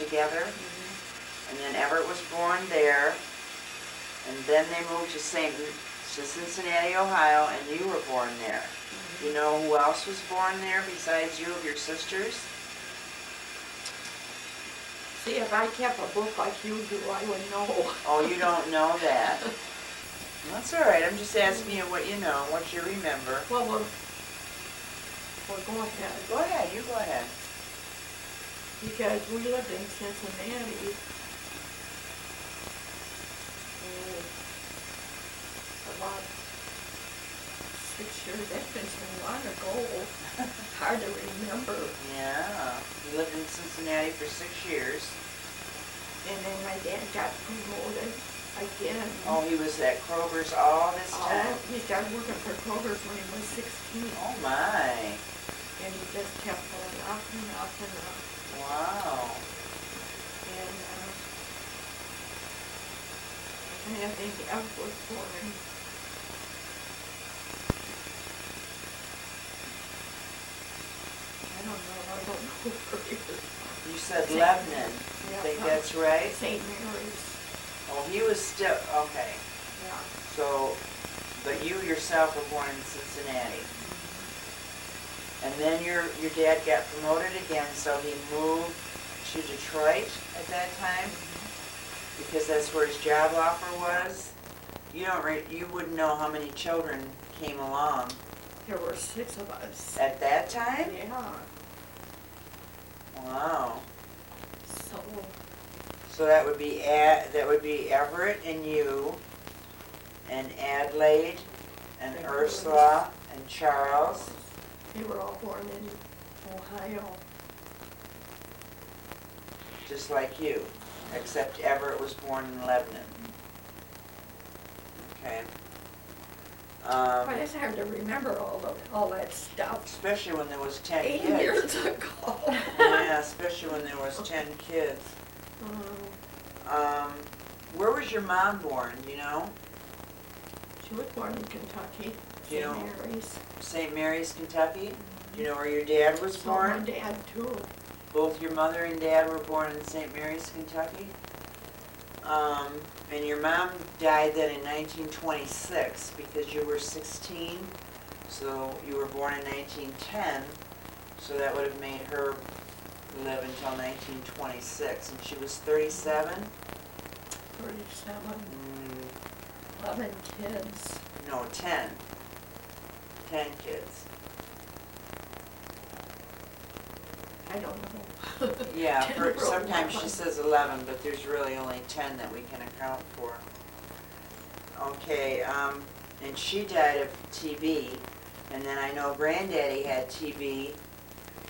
together. And then Everett was born there. And then they moved to Cincinnati, Ohio, and you were born there. You know who else was born there besides you of your sisters? See, if I kept a book like you do, I would know. Oh, you don't know that. That's all right. I'm just asking you what you know, what you remember. Well, go ahead. Go ahead. You go ahead. Because we lived in Cincinnati. About 6 years. That's been so long ago. Hard to remember. Yeah. You lived in Cincinnati for 6 years. And then my dad got promoted again. Oh, he was at Kroger's all this time? He started working for Kroger's when he was 16. Oh, my. And he just kept going up and up and up. Wow. And I think Ev was born. I don't know where he was born. You said Lebanon. You think that's right? St. Mary's. Oh, he was still, okay. Yeah. So, but you yourself were born in Cincinnati. And then your dad got promoted again, so he moved to Detroit at that time, because that's where his job offer was. You wouldn't know how many children came along. There were 6 of us. At that time? Yeah. Wow. So So that would be Everett and you, and Adelaide, and Ursula, and Charles. they were all born in Ohio. Just like you, except Everett was born in Lebanon. Okay. But it's hard to remember all that stuff. Especially when there was 10 8 kids. years ago. Yeah, especially when there was 10 kids. Where was your mom born, do you know? She was born in Kentucky, Do you St. know? Mary's. St. Mary's, Kentucky? Do you know where your dad was So my born? dad too. Both your mother and dad were born in St. Mary's, Kentucky? And your mom died then in 1926 because you were 16, so you were born in 1910, so that would have made her live until 1926, and she was 37? 37. 11 kids. No, 10. 10 kids. I don't know. Yeah, 10 or sometimes 11. she says 11, but there's really only 10 that we can account for. Okay, and she died of TB, and then I know Granddaddy had TB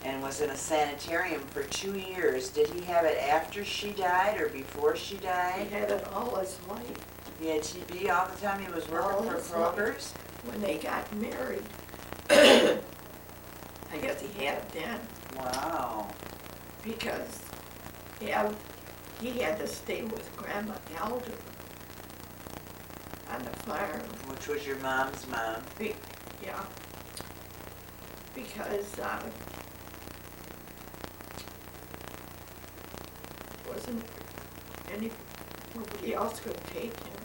and was in a sanitarium for 2 years. Did he have it after she died or before she died? He had it all his life. He had TB all the time he was working for Kroger's? When they got married. I guess he had it then. Wow. Because he had to stay with Grandma Elder on the farm. Which was your mom's mom? Yeah. Because wasn't nobody else could take him.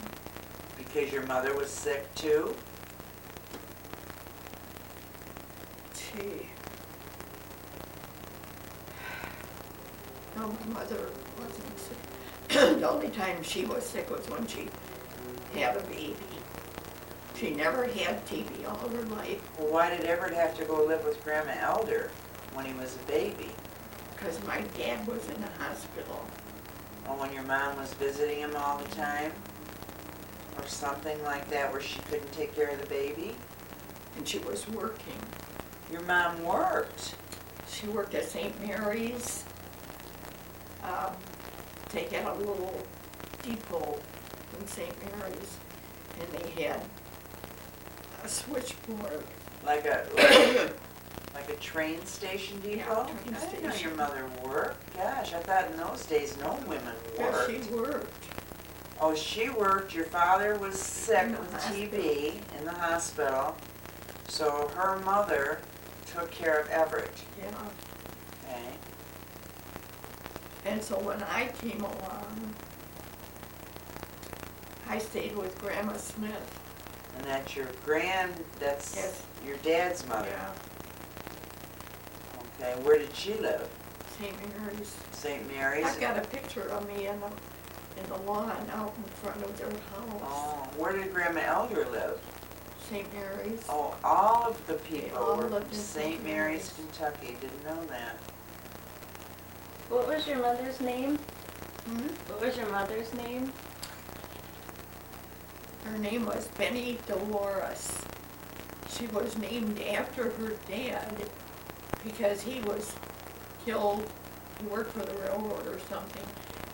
Because your mother was sick too? No, my mother wasn't sick. The only time she was sick was when she had a baby. She never had TB all her life. Well, why did Everett have to go live with Grandma Elder when he was a baby? Because my dad was in the hospital. Or when your mom was visiting him all the time? Or something like that where she couldn't take care of the baby? And she was working. Your mom worked. She worked at St. Mary's. They had a little depot in St. Mary's, and they had a switchboard. Like a train station depot? Yeah, train I didn't know station. your mother worked. Gosh, I thought in those days no women Yeah, worked. she worked. Oh, she worked. Your father was sick In the with hospital. TB in the hospital. So her mother took care of Everett. Yeah. Okay. And so when I came along, I stayed with Grandma Smith. And that's that's Yes. your dad's mother? Yeah, Okay, where did she live? St. Mary's. St. Mary's? I've got a picture of me in the lawn out in front of their house. Oh, where did Grandma Elder live? St. Mary's. Oh, all of the They people all were lived from in St. St. Mary's, Mary's. Kentucky. Didn't know that. What was your mother's name? Hmm? What was your mother's name? Her name was Benny Dolores. She was named after her dad because he was killed, he worked for the railroad or something,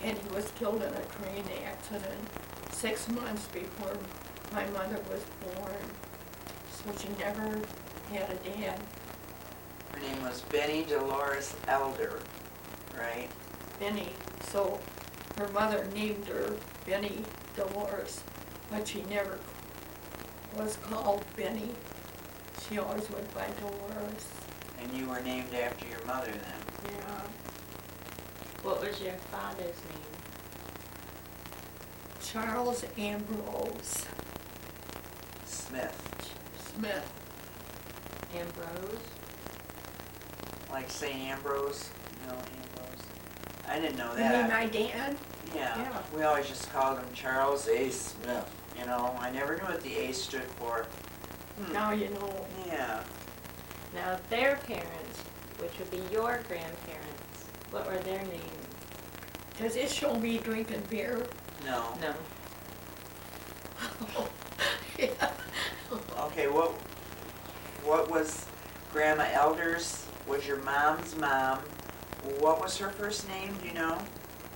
and he was killed in a train accident 6 months before my mother was born. So she never had a dad. Her name was Benny Dolores Elder, right? Benny, so her mother named her Benny Dolores, but she never was called Benny. She always went by Dolores. And you were named after your mother then? Yeah. What was your father's name? Charles Ambrose Smith. Smith. Ambrose? Like St. Ambrose? No, Ambrose. I didn't know You mean that. my dad? Yeah, Yeah. we always just called him Charles A. Smith. You know, I never knew what the A stood for. Now you know. Yeah. Now their parents, which would be your grandparents, what were their names? Does it show me drinking beer? No. No. Yeah. Okay, what was Grandma Elder's, was your mom's mom? What was her first name, do you know?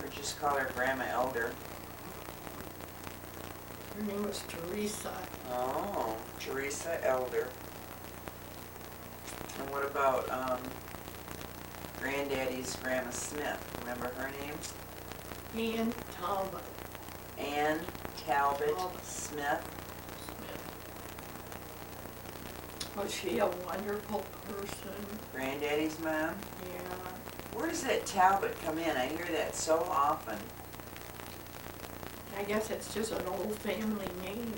Or just call her Grandma Elder? Her name was Teresa. Oh, Teresa Elder. And what about Granddaddy's Grandma Smith? Remember her name? Ann Talbot Ann Talbot Talbot. Smith. Smith. Was she a wonderful person? Granddaddy's mom. Yeah. Where does that Talbot come in? I hear that so often. I guess it's just an old family name.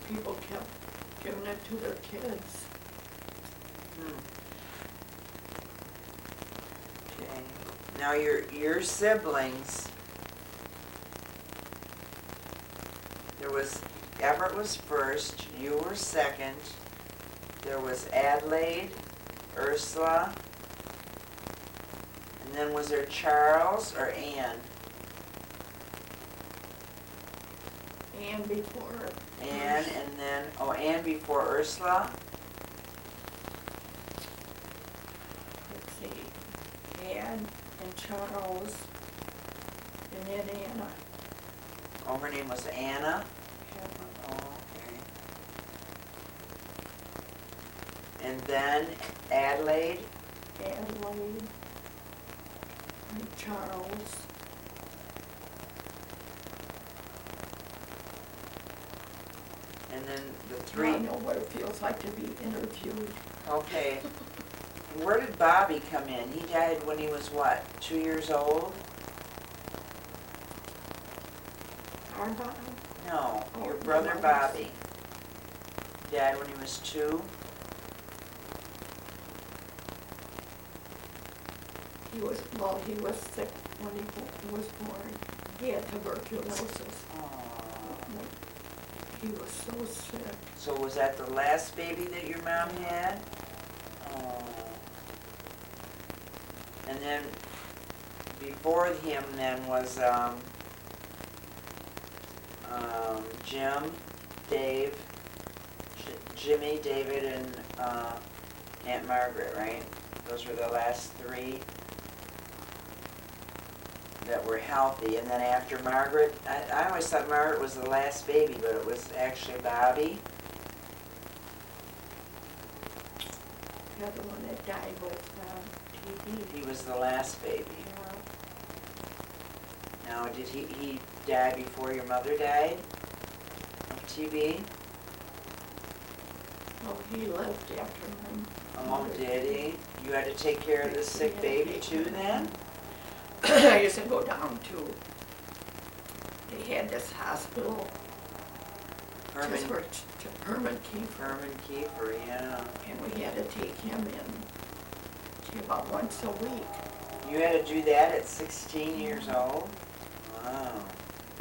People kept giving it to their kids. Okay. Now your siblings. There was Everett was first. You were second. There was Adelaide, Ursula, and then was there Charles or Ann? And before. Ann, and then Ann before Ursula. Let's see. Ann and Charles and then Anna. Oh, her name was Anna. Yeah. Oh, okay. And then Adelaide. Adelaide and Charles. And then the I three. know what it feels like to be interviewed. Okay. Where did Bobby come in? He died when he was what, 2 years old? Our Bob? No, Oh, your brother no. Bobby. Died when he was 2? He was sick when he was born. He had tuberculosis. Oh. He was so sick. So was that the last baby that your mom had? Oh. And then before him then was Jim, Dave, Jimmy, David, and Aunt Margaret, right? Those were the last 3 that were healthy. And then after Margaret, I always thought Margaret was the last baby, but it was actually Bobby. The other one that died with TB. He was the last baby. Yeah. Now, did he die before your mother died of TB? Oh, he lived after my Oh, mother. did he? You had to take care of this sick baby too then? I used to go down to, they had this hospital just for Herman Kiefer, Herman Kiefer, yeah. and we had to take him in about once a week. You had to do that at 16 years old? Wow.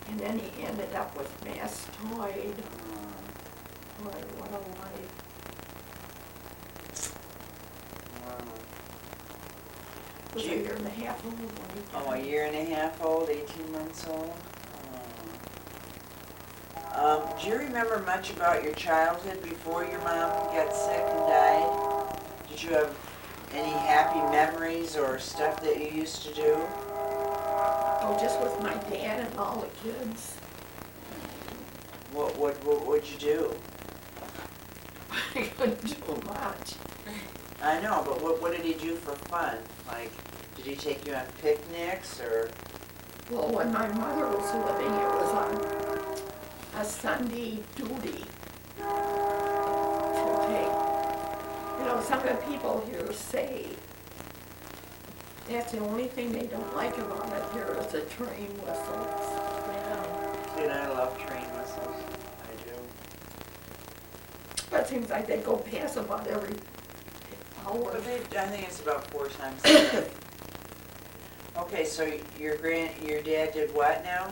And then he ended up with mastoid. Oh. What a life. Wow. Was Do a you- year and a half old when he died. Oh, a year and a half old, 18 months old? Do you remember much about your childhood before your mom got sick and died? Did you have any happy memories or stuff that you used to do? Oh, just with my dad and all the kids. What'd you do? I couldn't do much. I know, but what did he do for fun? Like, did he take you on picnics or? Well, when my mother was living, it was on a Sunday duty to take. You know, some of the people here say that's the only thing they don't like about it here is the train whistles. Yeah. And I love train whistles. I do. But it seems like they go past about every hour. But I think it's about 4 times a day. Okay, so your dad did what now?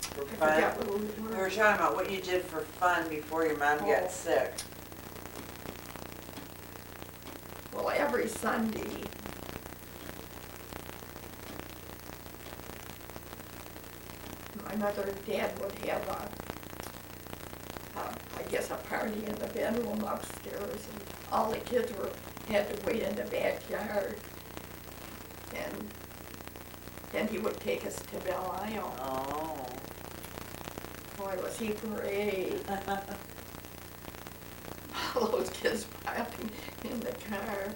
For I fun? forgot what we We were. were talking about what you did for fun before your mom Oh. got sick. Well, every Sunday, my mother and dad would have I guess a party in the bedroom upstairs, and all the kids had to wait in the backyard. And then he would take us to Belle Isle. Oh. Boy, was he brave. All those kids piling in the car.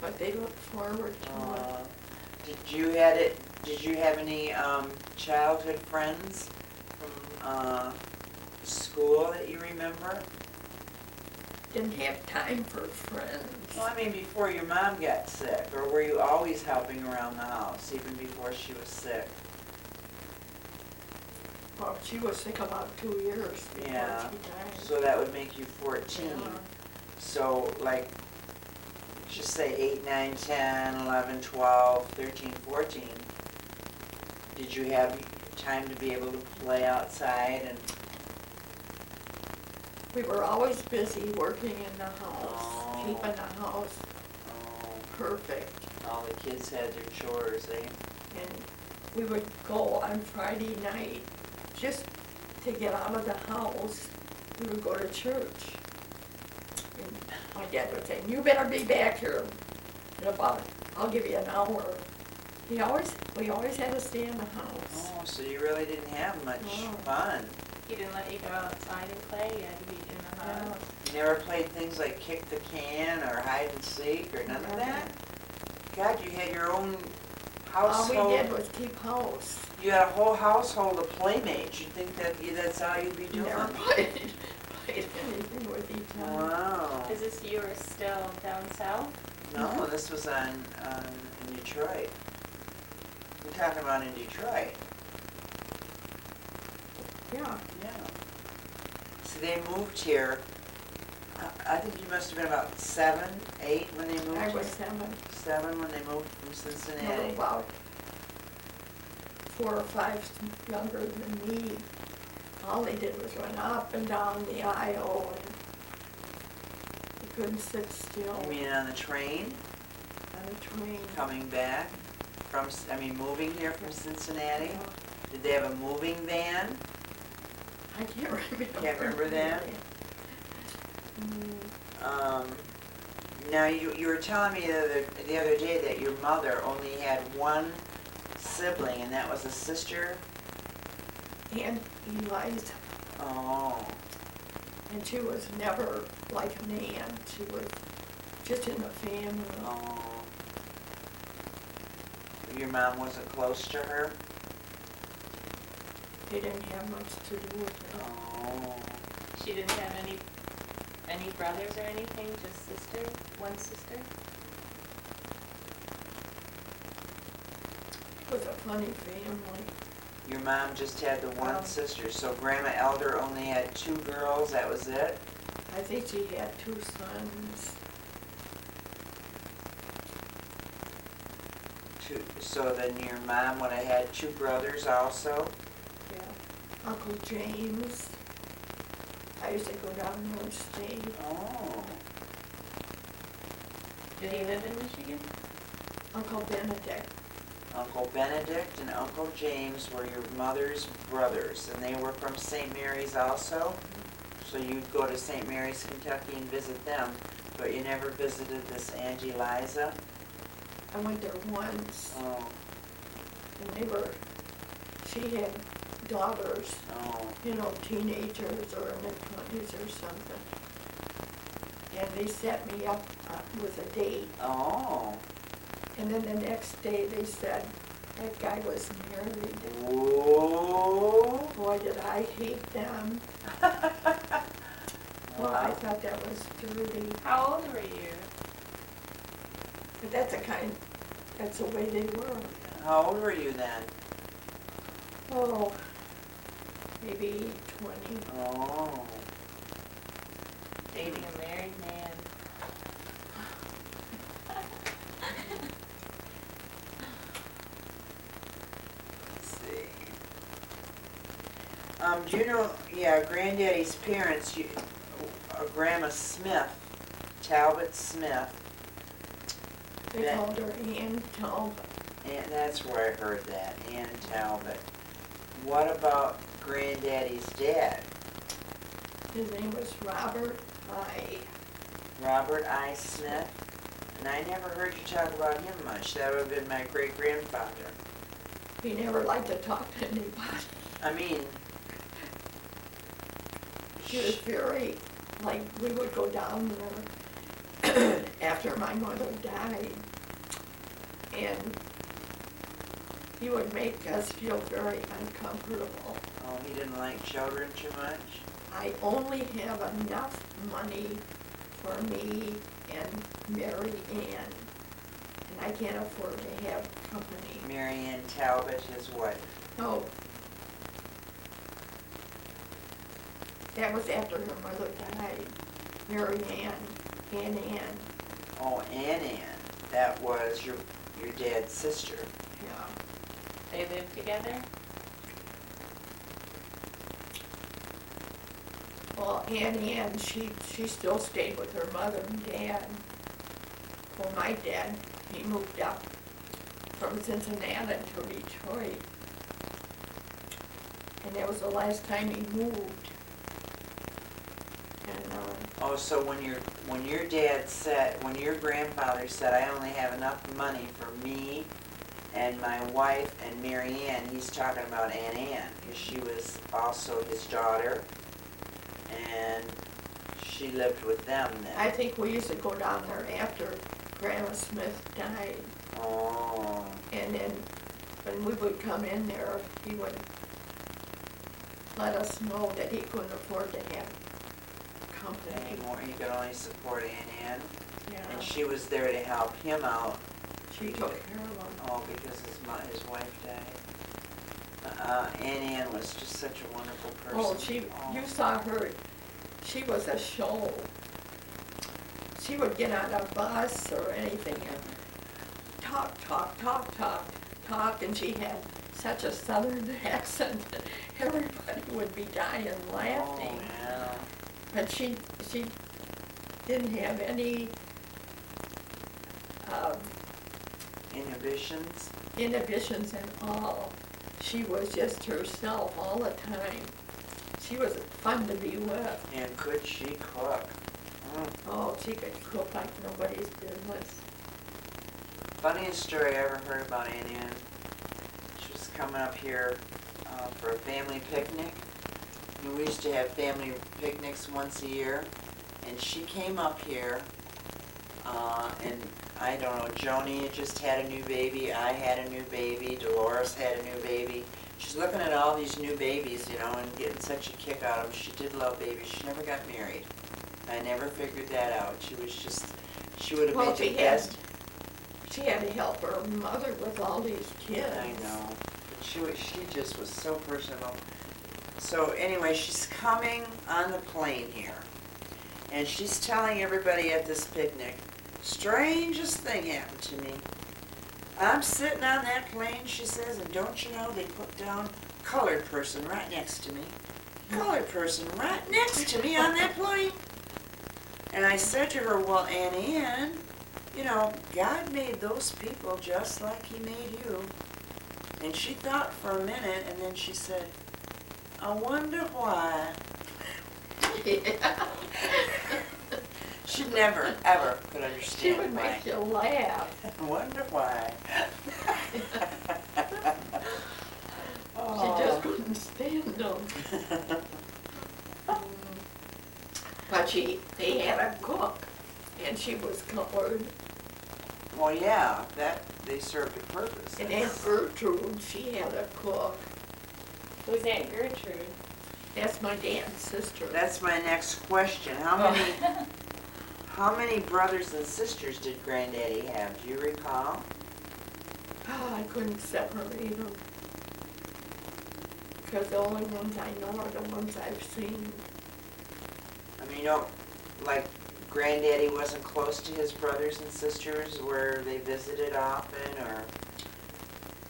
But they looked forward to it. Did you have any childhood friends from school that you remember? Didn't have time for friends. Well, I mean, before your mom got sick, or were you always helping around the house, even before she was sick? Well, she was sick about 2 years before Yeah. she died. So that would make you 14. Yeah. So, like, just say 8, 9, 10, 11, 12, 13, 14. Did you have time to be able to play outside and? We were always busy working in the house, Oh. keeping the house Oh, perfect. all the kids had their chores, eh? And we would go on Friday night, just to get out of the house, we would go to church. And my dad would say, "You better be back here in about, I'll give you an hour." We always had to stay in the house. Oh, so you really didn't have much No. fun. He didn't let you go outside and play, you had to be in the Yeah. house. You never played things like kick the can or hide and seek or none of that? God, you had your own All household. we did was keep house. You had a whole household of playmates. You'd think that's all you'd be doing. Never played anything with each other. Wow. Is this you were still down south? No, this was in Detroit. We're talking about in Detroit. Yeah. Yeah. So they moved here. I think you must have been about 7, 8 when they moved I here. was 7. 7 when they moved from No, Cincinnati. about 4 or 5 younger than me. All they did was run up and down the aisle, and they couldn't sit still You mean on the train on the train. coming back from? Moving here from Cincinnati. Yeah. Did they have a moving van? I can't remember. Can't remember that? Mm, Now you were telling me the other day that your mother only had one sibling, and that was a sister. And Eliza, Oh. and she was never like an aunt. She was just in the family. Oh. Your mom wasn't close to her? They didn't have much to do with her. Oh. She didn't have any brothers or anything, just sister, one sister? was a funny family. Your mom just had the one Um, sister, so Grandma Elder only had 2 girls, that was it? I think she had 2 sons. So then your mom would have had 2 brothers also? Yeah. Uncle James. I used to go down there and stay. Oh. Did he live in Michigan? Uncle Benedict. Uncle Benedict and Uncle James were your mother's brothers, and they were from St. Mary's also? So you'd go to St. Mary's, Kentucky and visit them, but you never visited this Angie Liza? I went there once, Oh, and she had daughters, oh, teenagers or in their 20s or something. And they set me up with a date. oh. And then the next day they said that guy was married. Whoa. Boy, did I hate them. Well, I thought that was dirty. How old were you? But that's the way they were. How old were you then? Oh, maybe 20. Oh. Dating a married man. Let's see. Do you know, yeah, Granddaddy's parents, Grandma Smith, Talbot Smith, They That- called her Ann Talbot. and that's where I heard that, Ann Talbot. What about Granddaddy's dad? His name was Robert I. Robert I. Smith? And I never heard you talk about him much. That would have been my great-grandfather. He never liked to talk to anybody. I mean, He was very, we would go down there after my mother died, and he would make us feel very uncomfortable. oh, he didn't like children too much? I only have enough money for me and Mary Ann, and I can't afford to have company. Mary Ann Talbot, his wife. Oh. That was after her mother died, Mary Ann, Ann Ann, Oh, Ann. That was your dad's sister. yeah. They lived together? Well, Ann, she still stayed with her mother and dad. Well, my dad, he moved up from Cincinnati to Detroit. And that was the last time he moved. And, Oh, so when your dad said, when your grandfather said, I only have enough money for me and my wife and Mary Ann, he's talking about Ann, because she was also his daughter, and she lived with them then. I think we used to go down there after Grandma Smith died. Oh, And then when we would come in there, he would let us know that he couldn't afford to have company. anymore, he could only support Ann, Yeah, and she was there to help him out. she took care of him. Oh, because his wife died. Ann was just such a wonderful person. Oh, you saw her, she was a show. She would get on a bus or anything and talk, and she had such a southern accent that everybody would be dying laughing. Oh, yeah. But she didn't have any Inhibitions? at all. She was just herself all the time. She was fun to be with. And could she cook? Mm. Oh, she could cook like nobody's business. Funniest story I ever heard about Ann. She was coming up here for a family picnic. And we used to have family picnics once a year. And she came up here, and I don't know, Joni had just had a new baby, I had a new baby, Dolores had a new baby. She's looking at all these new babies, and getting such a kick out of them. She did love babies. She never got married. I never figured that out. She would have Well, made the best. She had to help her mother with all these kids. I know, but she just was so personable. So anyway, she's coming on the plane here, and she's telling everybody at this picnic, strangest thing happened to me. I'm sitting on that plane, she says, and don't you know they put down colored person right next to me. Colored person right next to me on that plane. And I said to her, well, Aunt Ann, you know, God made those people just like he made you. And she thought for a minute, and then she said, I wonder why. Yeah. She never, ever could She understand would why. make you laugh. I wonder why. She just couldn't stand them. But they had a cook, and she was colored. Well, yeah, that, they served a purpose. And Aunt Gertrude, she had a cook. Who's Aunt Gertrude? That's my dad's sister. That's my next question. How many brothers and sisters did Granddaddy have? Do you recall? Oh, I couldn't separate them. Because the only ones I know are the ones I've seen. I mean, you know, like Granddaddy wasn't close to his brothers and sisters where they visited often, or?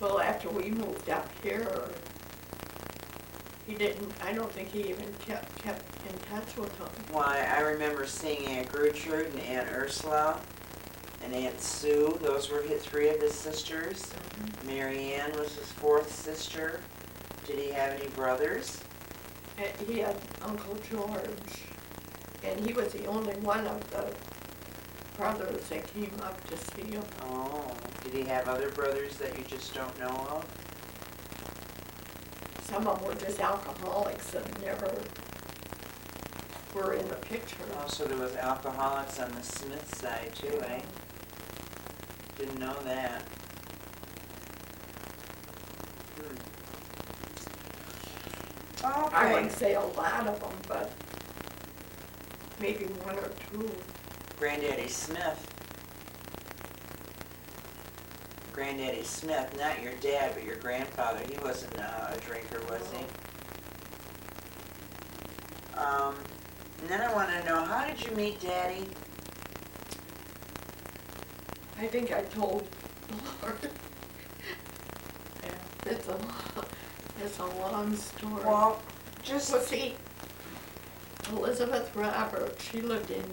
Well, after we moved up here, he didn't, I don't think he even kept in touch with them. Why, I remember seeing Aunt Gertrude and Aunt Ursula and Aunt Sue. Those were three of his sisters. Mary Ann was his fourth sister. Did he have any brothers? And he had Uncle George, and he was the only one of the brothers that came up to see him. Oh, did he have other brothers that you just don't know of? Some of them were just alcoholics and never were in the picture. Oh, so there was alcoholics on the Smith side too, eh? Didn't know that. Okay. I wouldn't say a lot of them, but maybe one or two. Granddaddy Smith. Granddaddy Smith, not your dad, but your grandfather. He wasn't a drinker, was he? And then I want to know, how did you meet Daddy? I think I told Lord. It's a long story. Well, just... Well, see, Elizabeth Roberts, she lived in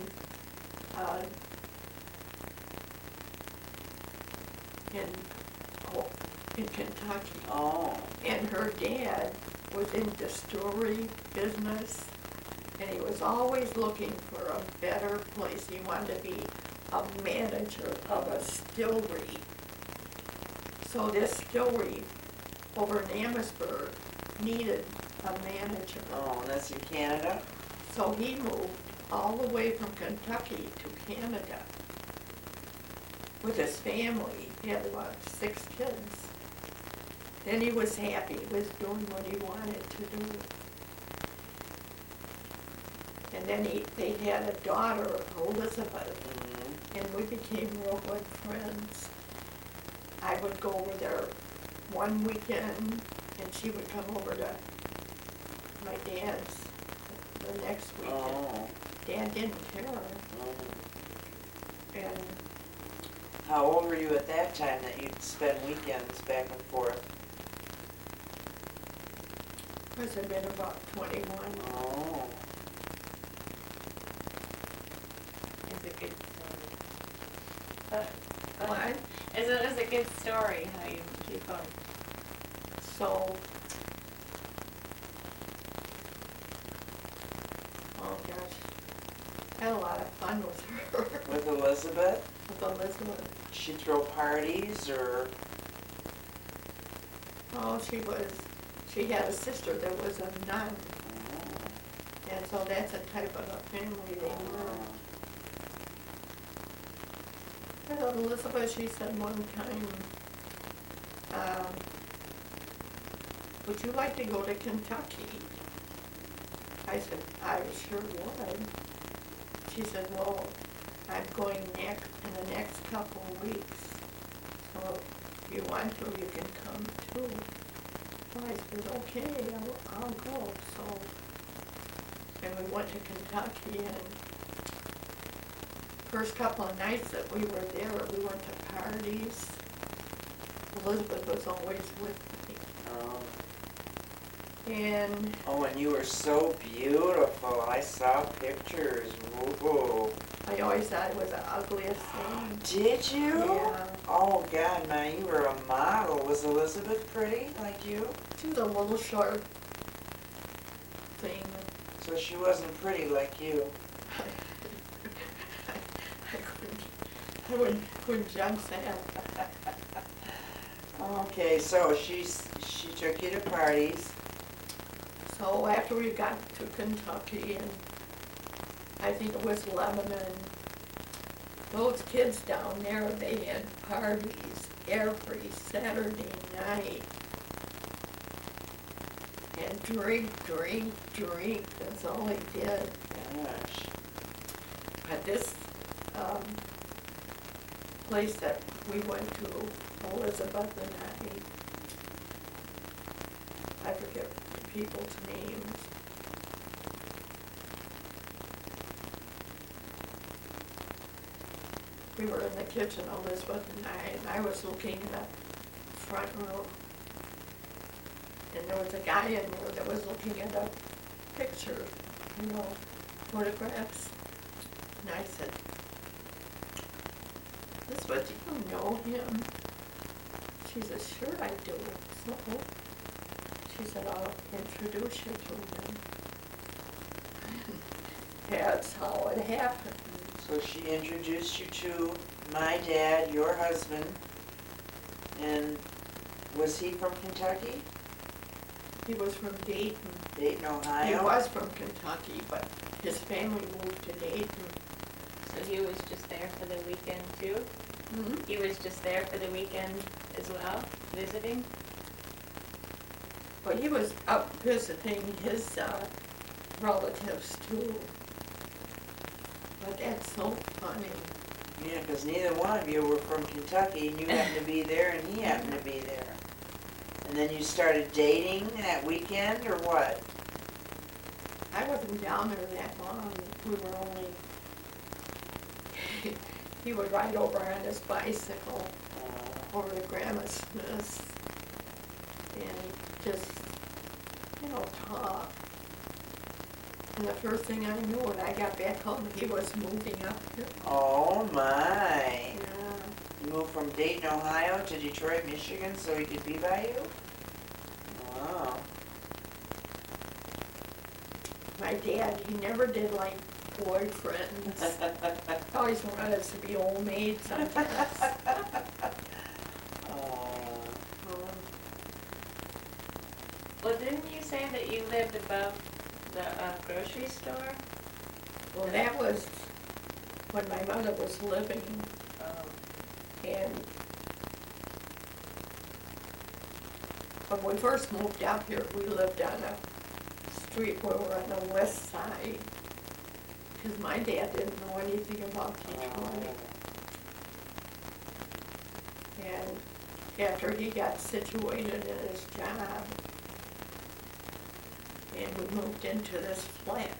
Kentucky. Oh. And her dad was in distillery business, and he was always looking for a better place. He wanted to be a manager of a distillery. So this distillery over in Amherstburg needed a manager. Oh, and that's in Canada? So he moved all the way from Kentucky to Canada with his family. He had about 6 kids. Then he was happy. He was doing what he wanted to do. And then they had a daughter, Elizabeth, and we became real good friends. I would go over there one weekend, and she would come over to my dad's the next weekend. Oh. Dad didn't care. And How old were you at that time that you'd spend weekends back and forth? must have been about 21. Oh. It's a good story. What? It's a good story how you keep going. So, oh gosh, I had a lot of fun with her. With Elizabeth? With Elizabeth. She'd throw parties, or? Oh, she had a sister that was a nun, and so that's a type of a family they were. I thought Elizabeth, she said one time, would you like to go to Kentucky? I said, I sure would. She said, well, I'm going in the next couple of weeks. if you want to, you can come too. So I said, okay, I'll go. So, and we went to Kentucky, and first couple of nights that we were there, we went to parties. Elizabeth was always with me. Oh. And Oh, and you were so beautiful. I saw pictures. Whoa. I always thought I was the ugliest thing. Did you? Yeah. Oh, God, man, you were a model. Was Elizabeth pretty like you? She was a little short thing. So she wasn't pretty like you. I couldn't judge that. Okay, so she took you to parties. So after we got to Kentucky, and I think it was Lebanon, those kids down there, they had parties every Saturday night. And drink, that's all they did. Gosh. At this place that we went to, Elizabeth and I forget the people's names. We were in the kitchen, Elizabeth and I was looking in the front room. And there was a guy in there that was looking at a picture, photographs. And I said, Elizabeth, do you know him? She said, sure I do. So she said, I'll introduce you to him. That's how it happened. So she introduced you to my dad, your husband, and was he from Kentucky? He was from Dayton. Dayton, Ohio? He was from Kentucky, but his family moved to Dayton. So he was just there for the weekend too? Mm-hmm. He was just there for the weekend as well, visiting? But he was up visiting his relatives too. But that's so funny. Yeah, because neither one of you were from Kentucky, and you happened to be there, and he happened to be there. And then you started dating that weekend, or what? I wasn't down there that long. We were only, he would ride over on his bicycle over to Grandma Smith's and just, talk. And the first thing I knew when I got back home, he was moving up here. Oh, my. Yeah. You moved from Dayton, Ohio to Detroit, Michigan, so he could be by you? Wow. My dad, he never did like boyfriends. Always wanted us to be old maids, I guess. Well, didn't you say that you lived above the grocery store? Well, that was when my mother was living, and when we first moved out here, we lived on a street where we're on the west side, because my dad didn't know anything about Detroit. And after he got situated in his job, and we moved into this flat,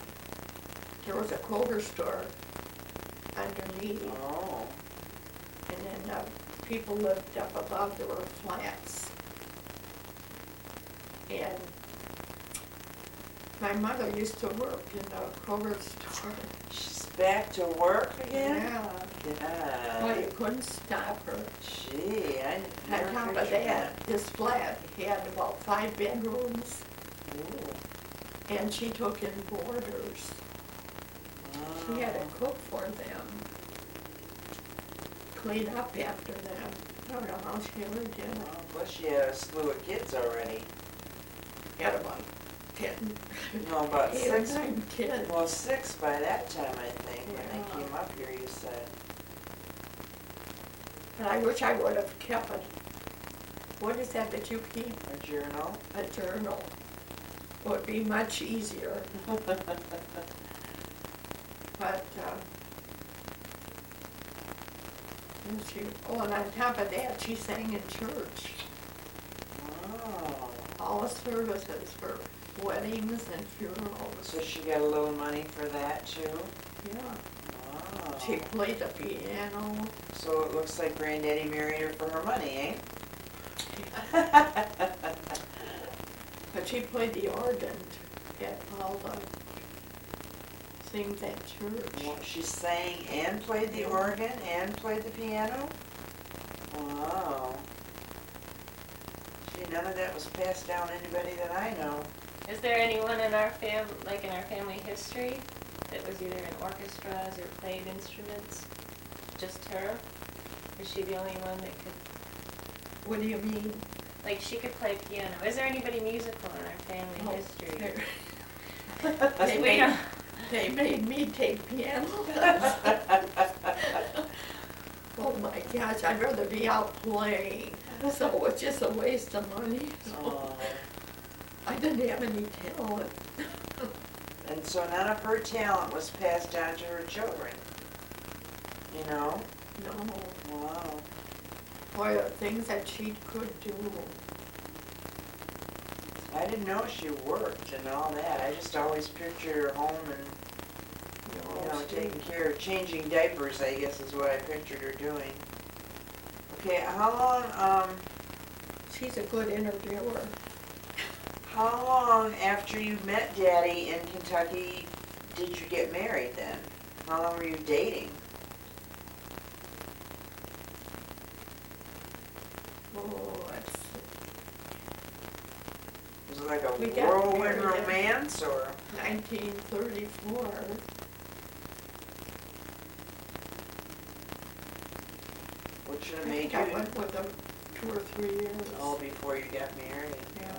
there was a Kroger store underneath. Oh. And then people lived up above, there were flats. And my mother used to work in the Kroger store. She's back to work again? Yeah. Yeah. Well, you couldn't stop her. Gee, I On never top of pictured that, this flat had about 5 bedrooms, Ooh. and she took in boarders. She had to cook for them, clean up after them. I don't know how she ever did it. Oh, plus she had a slew of kids already. Had about 10, No, about 8 or 6. 9 kids. Well, 6 by that time, I think, when Yeah. they came up here, you said. And I wish I would have kept it. What is that you keep? A journal. A journal. It would be much easier. But, Oh, and on top of that, she sang in church. Oh. All the services for weddings and funerals. So she got a little money for that too? Yeah. Wow. She played the piano. So it looks like Granddaddy married her for her money, eh? But she played the organ at all the things at church. Well, she sang and played the organ and played the piano? Wow. See, none of that was passed down to anybody that I know. Is there anyone in our in our family history that was either in orchestras or played instruments? Just her? Is she the only one that could? What do you mean? Like she could play piano. Is there anybody musical in our family Oh, history? They We made, don't. they made me take piano. Oh my gosh, I'd rather be out playing. So it's just a waste of money. So Oh. I didn't have any talent. And so none of her talent was passed down to her children, you know? No. Wow. Boy, the things that she could do. I didn't know she worked and all that. I just always pictured her home and, you know, taking care of, changing diapers, I guess is what I pictured her doing. Okay, how long, She's a good interviewer. how long after you met Daddy in Kentucky did you get married then? How long were you dating? Oh, that's, Was it like a We got whirlwind married in- romance or? 1934. What should I have made think I you? went with them 2 or 3 years. Oh, before you got married? Yeah.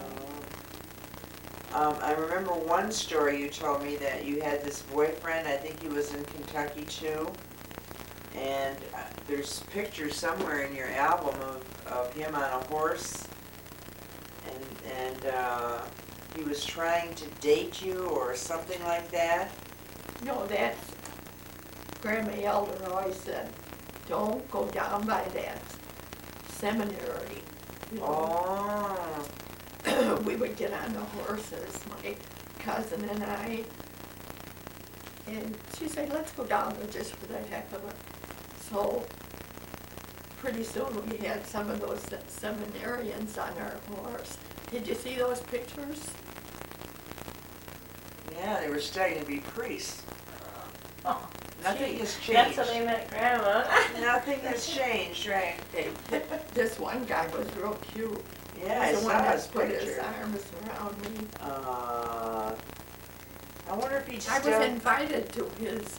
Oh. I remember one story you told me that you had this boyfriend, I think he was in Kentucky too. And there's pictures somewhere in your album of him on a horse. And he was trying to date you or something like that. No, that's, Grandma Elder always said, don't go down by that seminary. You know, Oh. we would get on the horses, my cousin and I. And she said, let's go down there just for the heck of it. So pretty soon we had some of those seminarians on our horse. Did you see those pictures? Yeah, they were studying to be priests. Oh, Nothing gee, has changed. That's how they met Grandma. Nothing has changed, right? This one guy was real cute. Yeah, I He's the one saw his that put his picture. arms around me. I wonder if he's I was still invited to his,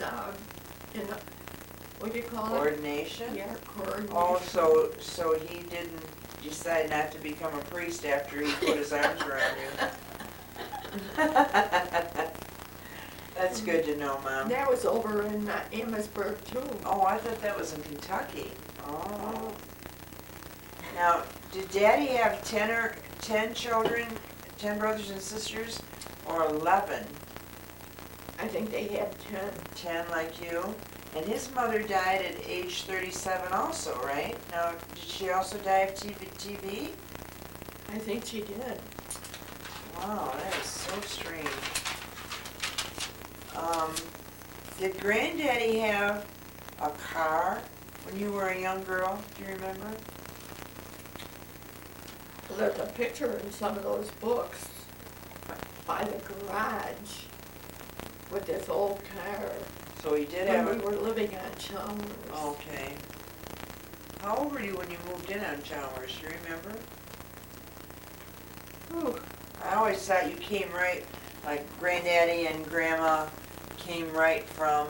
what do you call it? ordination? Yeah, coronation. Oh, so he didn't decide not to become a priest after he put his arms around you? That's good to know, Mom. That was over in Amherstburg too. Oh, I thought that was in Kentucky. Oh. Now, did Daddy have 10 children, 10 brothers and sisters, or 11? I think they had 10. 10 like you? And his mother died at age 37 also, right? Now, did she also die of TB? I think she did. Wow, that is so strange. Did Granddaddy have a car when you were a young girl? Do you remember? Well, there's a picture in some of those books by the garage with this old car So he did have when we a... were living on Chalmers. Okay. How old were you when you moved in on Chalmers? Do you remember? Whew. I always thought you came right, like Granddaddy and Grandma came right from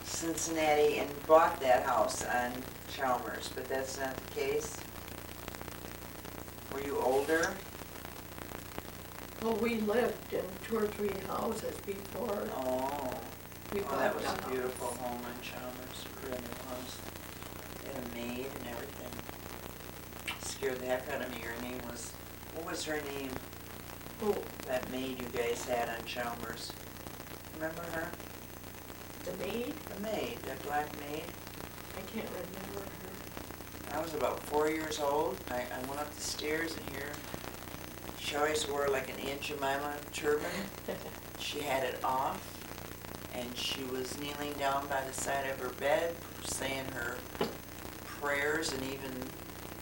Cincinnati and bought that house on Chalmers, but that's not the case. Were you older? Well, we lived in 2 or 3 houses before Oh, we oh, bought that was the a house. beautiful home on Chalmers, brand new house. They had a maid and everything. Scared the heck out of me. Her name was, what was her name? Oh, That maid you guys had on Chalmers. Remember her? the maid? The maid, that black maid. I can't remember her. I was about 4 years old. I went up the stairs and here, she always wore like an Aunt Jemima turban. She had it off and she was kneeling down by the side of her bed saying her prayers, and even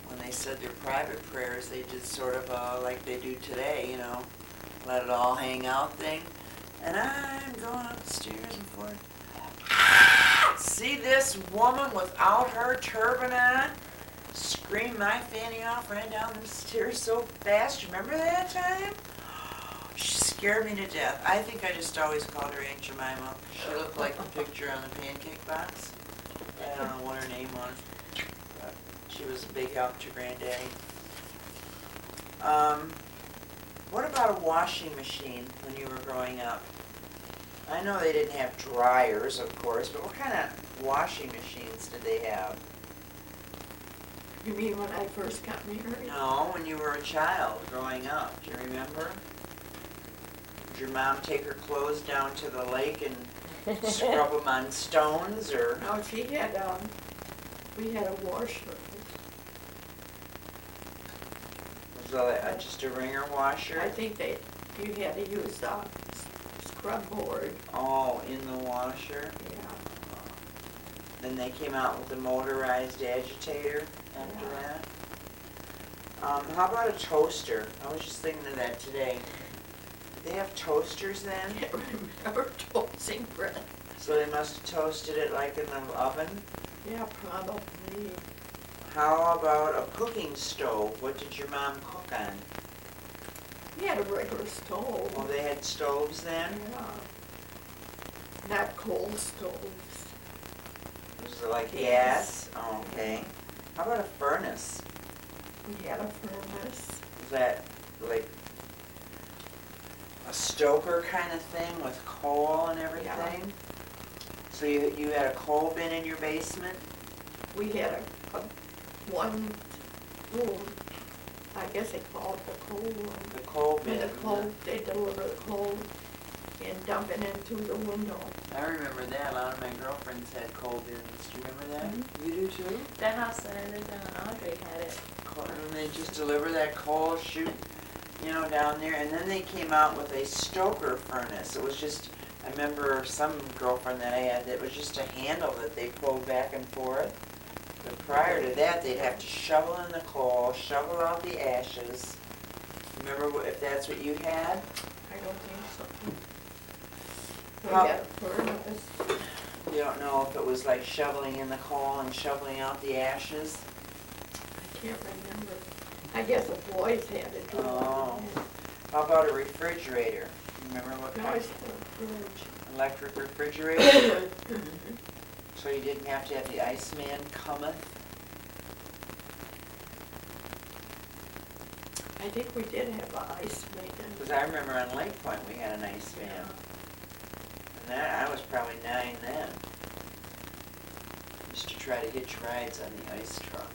when they said their private prayers, they did sort of like they do today, you know, let it all hang out thing. And I'm going up the stairs and forth. See this woman without her turban on? Screamed my fanny off, ran down the stairs so fast. Remember that time? She scared me to death. I think I just always called her Aunt Jemima. She looked like the picture on the pancake box. I don't know what her name was, but she was a big help to Granddaddy. What about a washing machine when you were growing up? I know they didn't have dryers, of course, but what kind of washing machines did they have? You mean when I first got married? No, when you were a child growing up. Do you remember? Did your mom take her clothes down to the lake and scrub them on stones, or? No, we had a washer. Was it just a wringer washer? I think you had to use the scrub board. Oh, in the washer? Yeah. Then they came out with the motorized agitator after that. How about a toaster? I was just thinking of that today. Did they have toasters then? I can't remember toasting bread. So they must have toasted it like in the oven? Yeah, probably. How about a cooking stove? What did your mom cook on? We had a regular stove. Oh, they had stoves then? Yeah. Not coal stoves. Was it like gas? Oh, okay. How about a furnace? We had a furnace. Was that like a stoker kind of thing with coal and everything? Yeah. So you had a coal bin in your basement? We had a one room. I guess they call it the coal room. The coal bin. When the coal, they deliver the coal and dump it in through the window. I remember that. A lot of my girlfriends had coal bins. Do you remember that? Mm-hmm. You do too? The house that I lived in on Audrey had it. And they just deliver that coal chute, you know, down there. And then they came out with a stoker furnace. It was just, I remember some girlfriend that I had that was just a handle that they pulled back and forth. But prior to that, they'd have to shovel in the coal, shovel out the ashes. Remember if that's what you had? I don't think so. We How- had a furnace. You don't know if it was like shoveling in the coal and shoveling out the ashes? I can't remember. I guess the boys had to do it. Oh. How about a refrigerator? Remember what We kind always of had a fridge. electric refrigerator? So you didn't have to have the Iceman cometh? I think we did have an ice maker. Because I remember on Lake Point we had an Iceman. And that, I was probably 9 then. Used to try to hitch rides on the ice truck.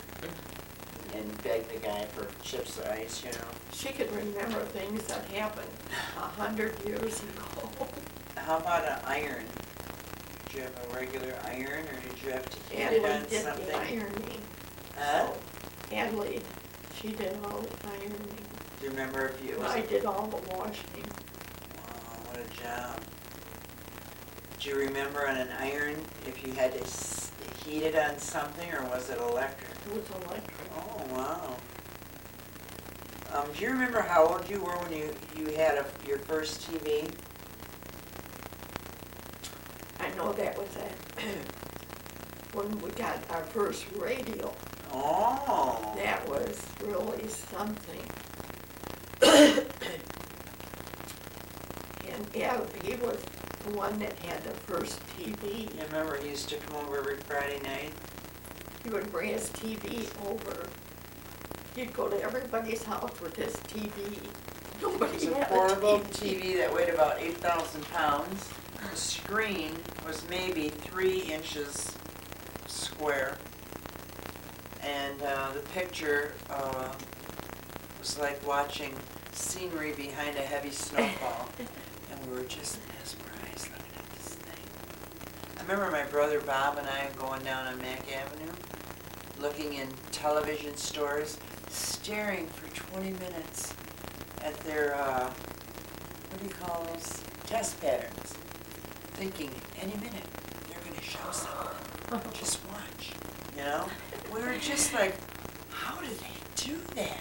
And beg the guy for chips of ice, you know. She could remember things that happened 100 years ago. How about an iron? Did you have a regular iron, or did you have to heat And it we on did something? the ironing. Huh? So, Adley, she did all the ironing. Do you remember if you, it was I did all the washing. Wow, what a job. Do you remember on an iron if you had to heat it on something, or was it electric? It was electric. Oh, wow. Do you remember how old you were when you had your first TV? I know that was when we got our first radio. Oh. That was really something. And yeah, he was the one that had the first TV. You remember he used to come over every Friday night? He would bring his TV over. He'd go to everybody's house with his TV. It Nobody was a had portable a TV. TV that weighed about 8,000 pounds. The screen was maybe 3 inches square. And the picture was like watching scenery behind a heavy snowfall. And we were just mesmerized looking at this thing. remember my brother Bob and I going down on Mack Avenue, looking in television stores, staring for 20 minutes at their, what do you call those, test patterns, thinking any minute they're gonna show something, just watch, you know? We were just like, how do they do that?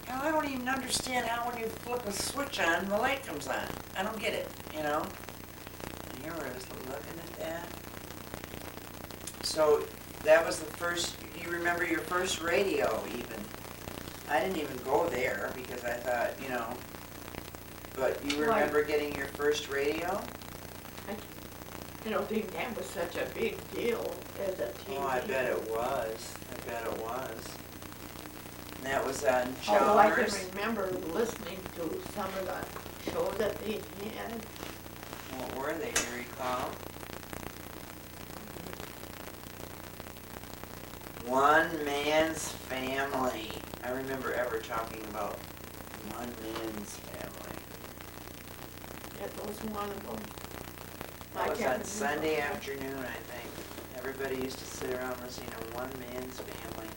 Now, I don't even understand how when you flip a switch on, the light comes on. I don't get it, you know? And here I was looking at that. So that was the first, you remember your first radio even. I didn't even go there because I thought, you know, but you remember getting your first radio? I don't think that was such a big deal as a TV. Oh, I bet it was. I bet it was. And that was on Although I Chalmers. can remember listening to some of the shows that they had. What were they, do you recall? One Man's Family. I remember ever talking about One Man's Family. That was one of them. That was can't on remember. Sunday afternoon, I think. Everybody used to sit around listening to One Man's Family.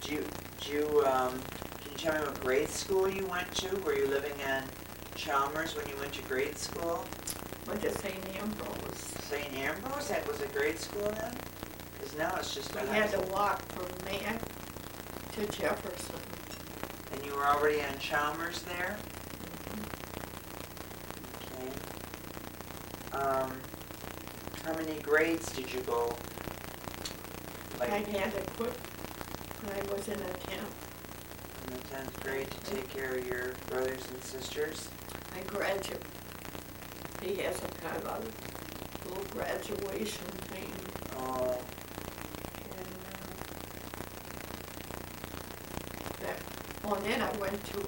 Can you tell me what grade school you went to? Were you living in Chalmers when you went to grade school? Went to St. Ambrose. St. Ambrose? That was a grade school then? Because now it's just a We high had to school. walk from Mack to Jefferson. And you were already on Chalmers there? Okay. How many grades did you go? I Like had to quit when I was in a camp. in the 10th grade to take care of your brothers and sisters? I graduated. He has a kind of a little graduation thing. Oh, And and then I went to,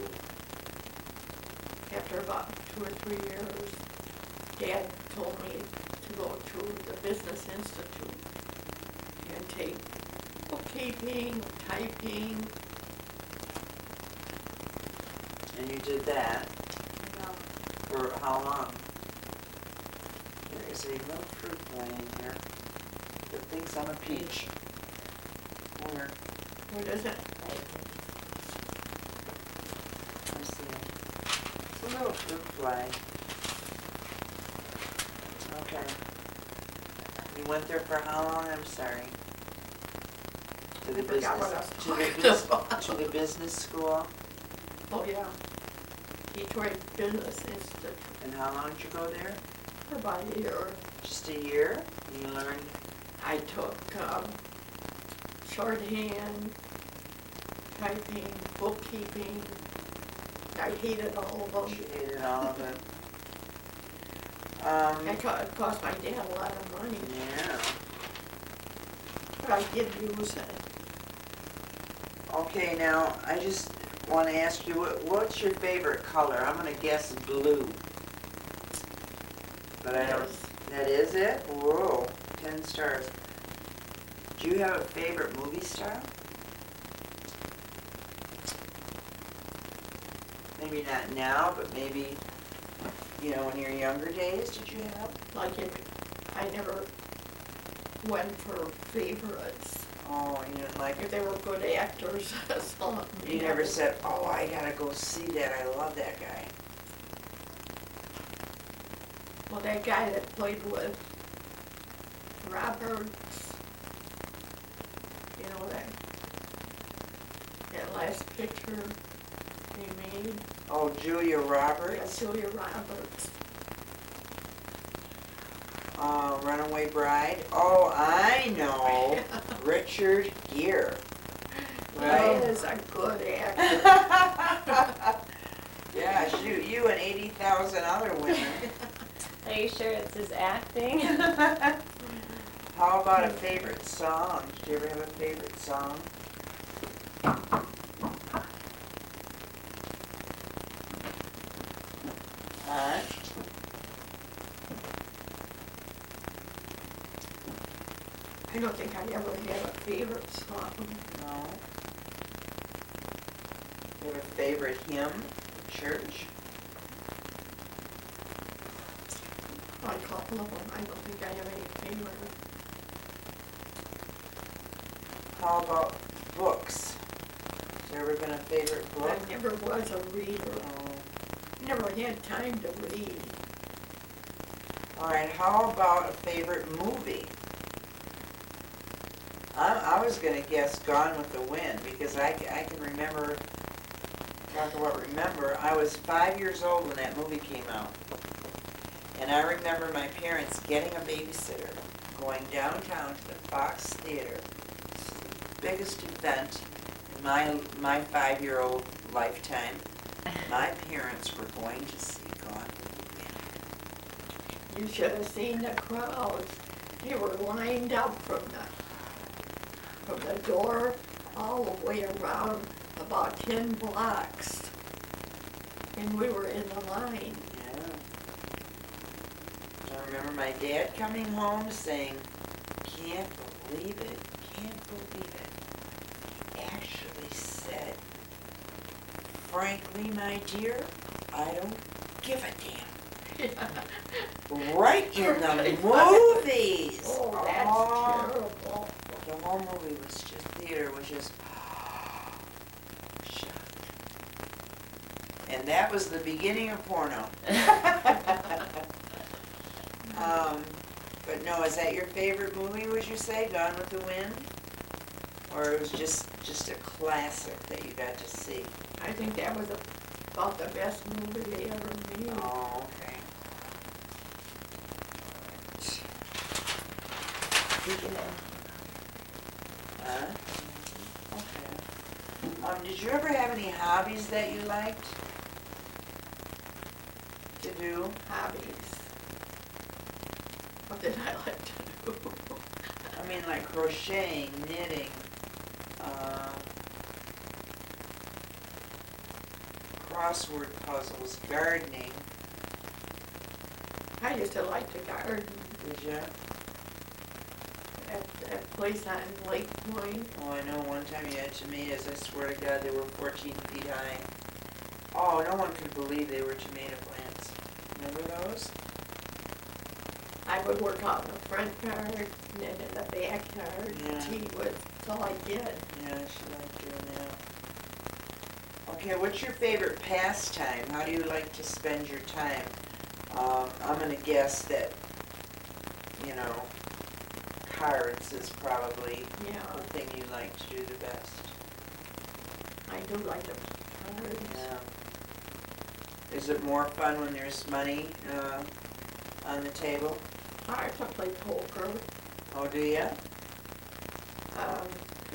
after about 2 or 3 years, Dad told me to go to the Business Institute and take bookkeeping, typing. and you did that for how long? There is a little fruit fly in here that thinks I'm a peach. Where? What is it? I see it. It's a little fruit fly. Okay. You went there for how long? I'm sorry. To the I forgot what I business, was talking about. to the business school. Oh, yeah. Detroit Business Institute And how long did you go there? for about a year. Just a year? And you learned, I took shorthand, typing, bookkeeping. I hated all of you them. hated all of it. It cost my dad a lot of money, Yeah. but I did use it. Okay, now, I just want to ask you, what's your favorite color? I'm going to guess blue. But I don't, Yes. that is it? Whoa, 10 stars. Do you have a favorite movie star? Maybe not now, but maybe, you know, in your younger days, did you have? Like I never went for favorites. Oh, you didn't like If it? they were good actors, something. You never said, oh, I gotta go see that, I love that guy. Well, that guy that played with Roberts, you know, that last picture he made. Oh, Julia Roberts? Julia Roberts. Runaway Bride? Oh, I know. Richard Gere. He Right? is a good actor. Yeah, shoot, you and 80,000 other women. Are you sure it's his acting? How about a favorite song? Did you ever have a favorite song? Huh? I don't think I ever had a favorite song. No. You have a favorite hymn in church? A couple of them. I don't think I have any favorite. How about books? Has there ever been a favorite book? I never was a reader. Oh. Never had time to read. All right, how about a favorite movie? I was going to guess Gone with the Wind because I can remember, talk about remember, I was 5 years old when that movie came out. And I remember my parents getting a babysitter, going downtown to the Fox Theater, the biggest event in my 5-year-old lifetime. My parents were going to see Gone with the Wind. You should have seen the crowds. They were lined up from the door all the way around about 10 blocks. And we were in the line. Yeah. I remember my dad coming home saying, can't believe it, He actually said, frankly, my dear, I don't give a damn. Right in the movies. Oh, that's terrible. The whole movie was just, theater was just shocked. And that was the beginning of porno. But no, is that your favorite movie, would you say, Gone with the Wind? Or it was just a classic that you got to see? I think that was about the best movie they ever made. Oh, okay. Huh? Okay. Did you ever have any hobbies that you liked to do? Hobbies. What did I like to do? I mean, like crocheting, knitting, crossword puzzles, gardening. I used to like to garden Did you? at that place on Lake Point. Oh, I know one time you had tomatoes. I swear to God, they were 14 feet high. Oh, no one could believe they were tomato plants. Remember those? I would work out in the front yard and then in the back yard. Yeah. Gee, that's all I did. Yeah, she liked doing that. Okay, what's your favorite pastime? How do you like to spend your time? I'm going to guess that, you know, cards is probably Yeah, the thing you like to do the best. I do like to play cards. Yeah. Is it more fun when there's money on the table? I like to play poker. Oh, do you?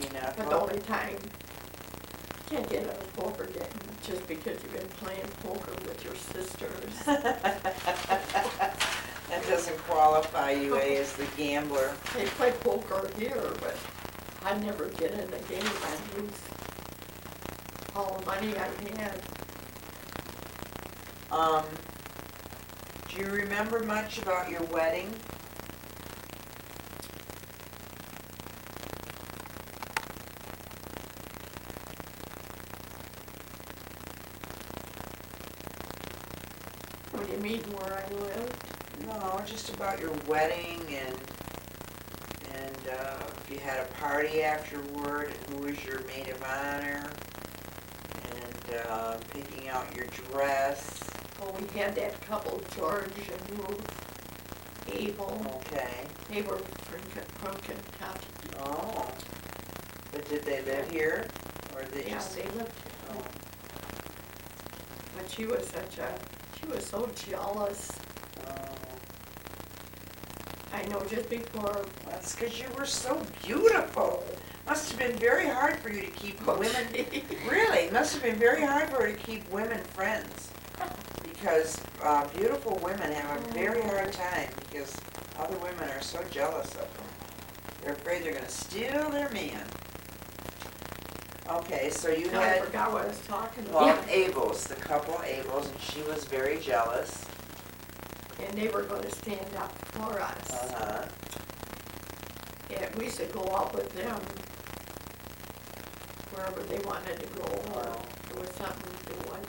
You know, But the only time you can't get a poker game just because you've been playing poker with your sisters. that doesn't qualify you, as the gambler. They play poker here, but I never get in the game. I lose all the money I had. Do you remember much about your wedding? What do you mean, where I lived? No, just about your wedding and if you had a party afterward and who was your maid of honor and picking out your dress. Well, we had that couple, George and Ruth Abel. Okay. They were from Kentucky. Oh. But did they live here or they Yeah, just? they lived here. Oh. But she was so jealous. Oh. I know just before. That's because you were so beautiful. Must have been very hard for you to keep women. Really, it must have been very hard for her to keep women friends. Because beautiful women have a very hard time because other women are so jealous of them. They're afraid they're going to steal their man. Okay, so you I had, forgot what I was talking well, about. Abels, the couple Abels, and she was very jealous. And they were going to stand up for us. Uh-huh. And we used to go out with them wherever they wanted to go. Or there was something doing,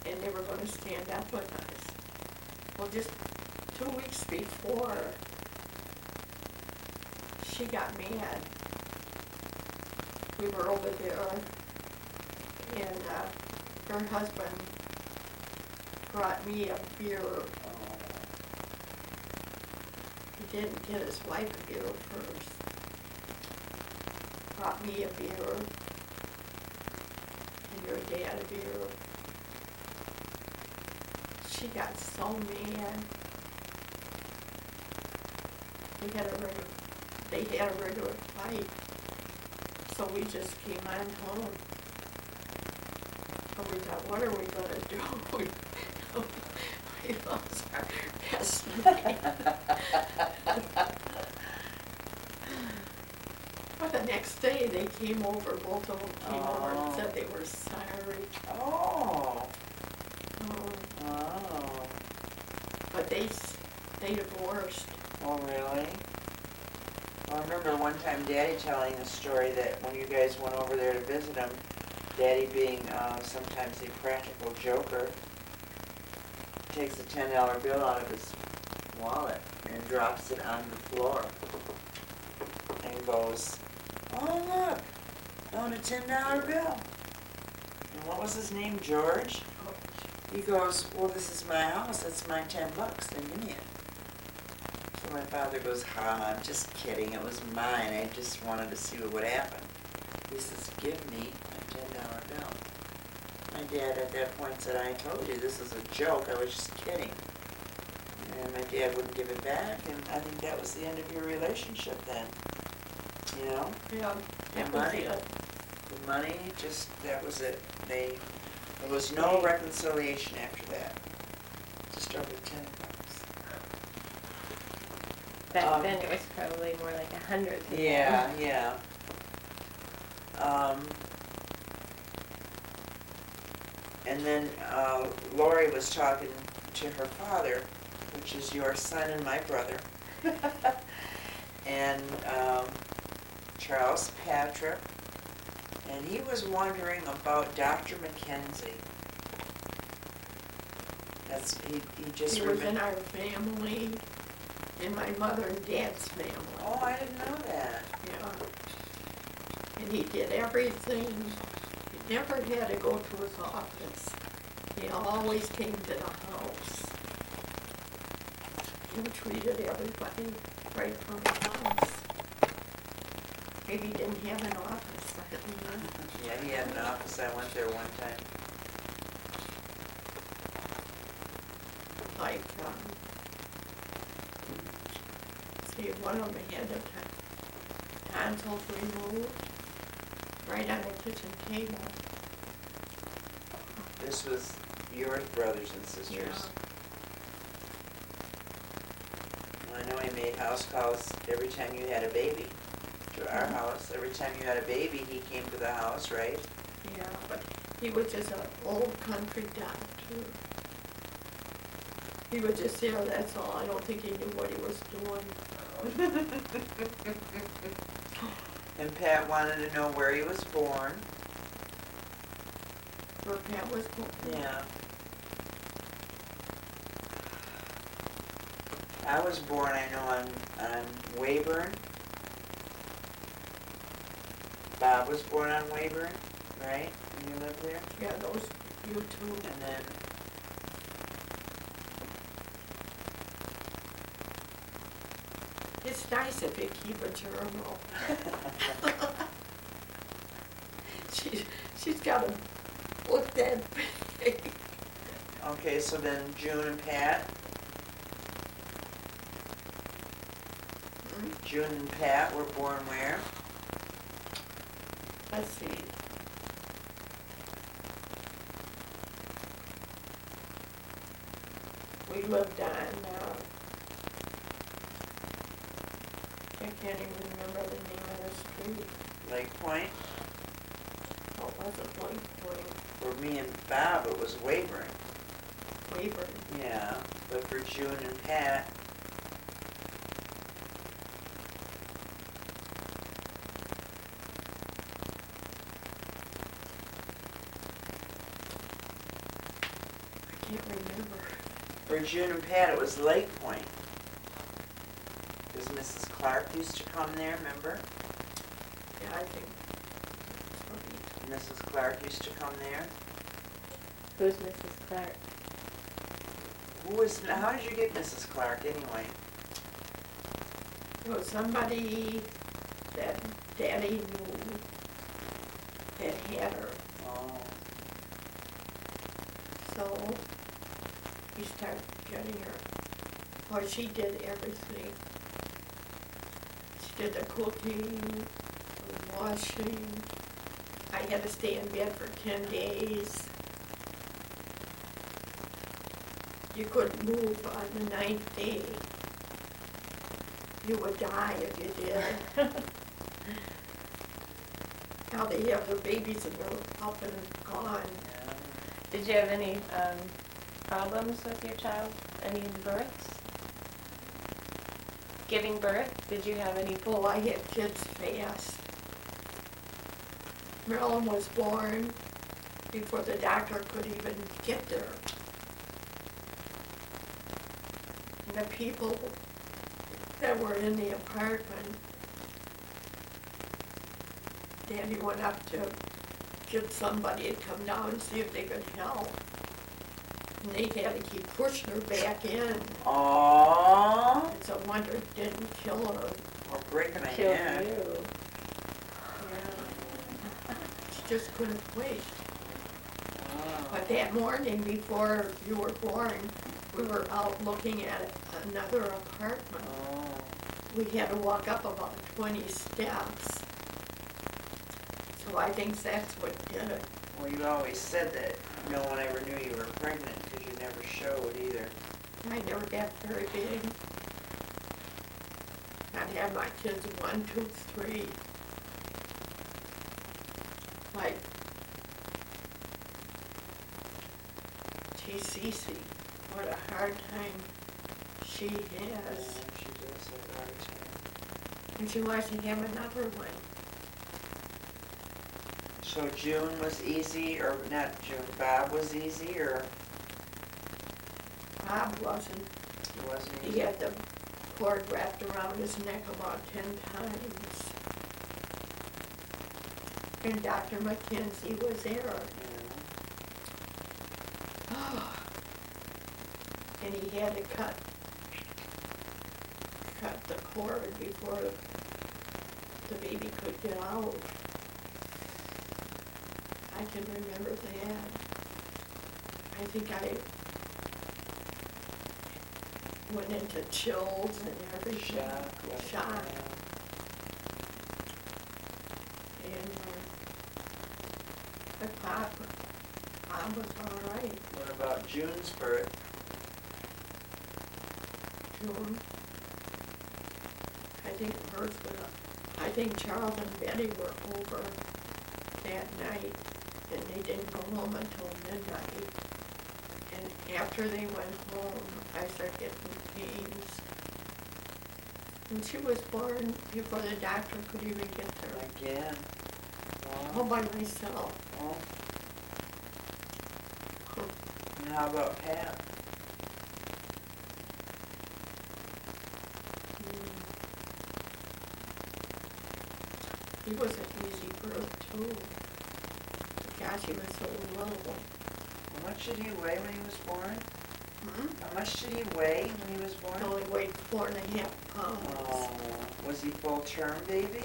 and they were gonna stand up with us. Well, just 2 weeks before, she got mad. We were over there, and her husband brought me a beer. He didn't get his wife a beer first. Brought me a beer, and your dad a beer. She got so mad. They had a regular fight. So we just came on home. And we thought, what are we gonna do? We lost our best man. But the next day they came over, both of them came over and said they were sorry. Oh. Oh. Oh. But they divorced. Oh, really? Well, I remember one time Daddy telling the story that when you guys went over there to visit him, Daddy being sometimes a practical joker, takes a $10 bill out of his wallet and drops it on the floor and goes, oh, look, found a $10 bill. And what was his name, George? He goes, well, this is my house, that's my $10, then give me it. So my father goes, I'm just kidding, it was mine, I just wanted to see what would happen. He says, give me my $10 bill. My dad at that point said, I told you this is a joke, I was just kidding. And my dad wouldn't give it back, and I think that was the end of your relationship then. You know? Yeah, The that was money, it. the money, just, that was it. There was no reconciliation after that. Just over $10. Back then it was probably more like 100. Yeah, yeah. And then Lori was talking to her father, which is your son and my brother, and Charles Patrick, and he was wondering about Dr. McKenzie. He just He was in our family, in my mother and dad's family. Oh, I didn't know that. Yeah. And he did everything. He never had to go to his office. He always came to the house. He treated everybody right from the house. Maybe he didn't have an office, I don't know. Yeah, he had an office. I went there one time. Like, see, one of them had the tonsils removed right on the kitchen table. This was your brothers and sisters. Yeah. Well, I know he made house calls every time you had a baby to our house. Every time you had a baby, he came to the house, right? Yeah, but he was just an old country doctor. He was just there, that's all. I don't think he knew what he was doing. And Pat wanted to know where he was born. Where Pat was born. Yeah. I was born, I know, on Weyburn. Bob was born on Weyburn, right? When you lived there? Yeah, those, you two. And then It's nice if you keep a journal. She's got a book that big. okay, so then June and Pat. June and Pat were born where? Let's see. We lived on, I can't even remember the name of the street. Lake Point. Oh, it wasn't Lake Point, For me and Bob, it was Weyburn. Weyburn. Yeah, but for June and Pat, can't remember. For June and Pat, it was Lake Point. Because Mrs. Clark used to come there, remember? Yeah, I think that's right. Mrs. Clark used to come there. Who's Mrs. Clark? How did you get Mrs. Clark anyway? It was somebody that Daddy knew that had her. Oh. So he started getting her. Well, she did everything. She did the cooking, the washing. I had to stay in bed for 10 days. You couldn't move on the 9th day. You would die if you did. Now they have their babies and they're up and gone. Yeah. Did you have any problems with your child? Any births? Giving birth? Did you have any? Oh, I had kids fast. Marilyn was born before the doctor could even get there. And the people that were in the apartment, Daddy went up to get somebody to come down and see if they could help. And they had to keep pushing her back in. Aww. It's a wonder it didn't kill her. Or breaking a Kill neck. you. Yeah. She just couldn't wait. Oh. But that morning before you were born, we were out looking at another apartment. Oh. We had to walk up about 20 steps. So I think that's what did it. Well, you always said that no one ever knew you were pregnant because you never showed either. I never got very big. I'd have my kids 1, 2, 3. Like TCC, what a hard time she has. Yeah, she does have a hard time. And she wants to have another one. So June was easy, or not June, Bob was easy, or Bob wasn't. it wasn't He easy? had the cord wrapped around his neck about 10 times. And Dr. McKenzie was there. Yeah. And he had to cut the cord before the baby could get out. I can remember that. I think I went into chills and everything. Shock. And but Bob was all right. What about June's birth? June. I think hers was, I think Charles and Betty were over that night, and they didn't go home until midnight. And after they went home, I started getting pains. And she was born before the doctor could even get there. Again. All Wow. by myself. Oh. And how about Pat? He was an easy birth too. Gosh, he was so little. How much did he weigh when he was born? Hmm? How much did he weigh when he was born? He only weighed 4.5 pounds. Oh, was he full term baby?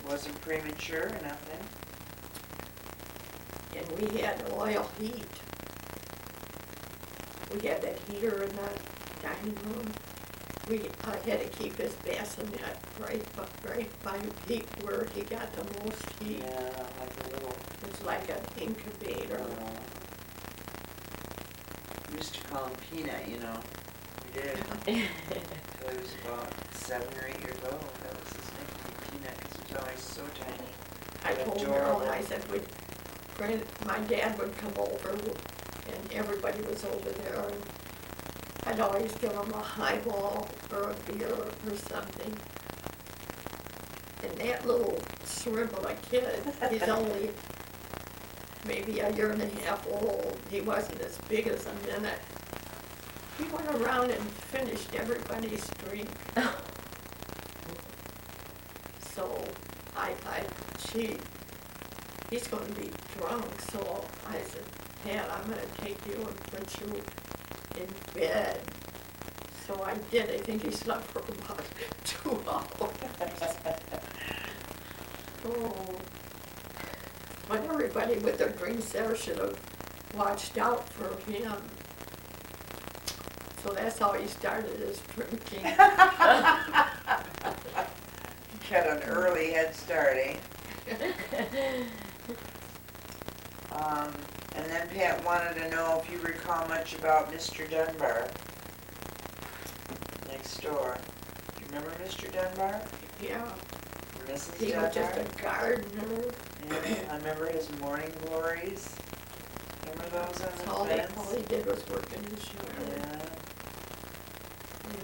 Wasn't premature or nothing? And we had oil heat. We had that heater in the dining room. We had to keep his bassinet right by where he got the most heat. Yeah, like a little. It's like an incubator. We used to call him Peanut, you know. We did. Until he was about 7 or 8 years old. That was his nickname, Peanut, because he was always so tiny. I told Marilyn, I said, my dad would come over and everybody was over there, and I'd always give him a highball or a beer or something. And that little shrimp of a kid, maybe a year and a half old. He wasn't as big as a minute. He went around and finished everybody's drink. So I thought, gee, he's going to be drunk. So I said, Pat, I'm going to take you and put you in bed. So I did. I think he slept for about 2 hours. Oh. But everybody with their drinks there should have watched out for him. So that's how he started his drinking. Got an early head start, eh? And then Pat wanted to know if you recall much about Mr. Dunbar next door. Do you remember Mr. Dunbar? Yeah, Or Mrs. he Dunbar? was just a gardener. Yeah, I remember his morning glories. Remember those on That's the all fence? he did was work in his yard. Yeah. And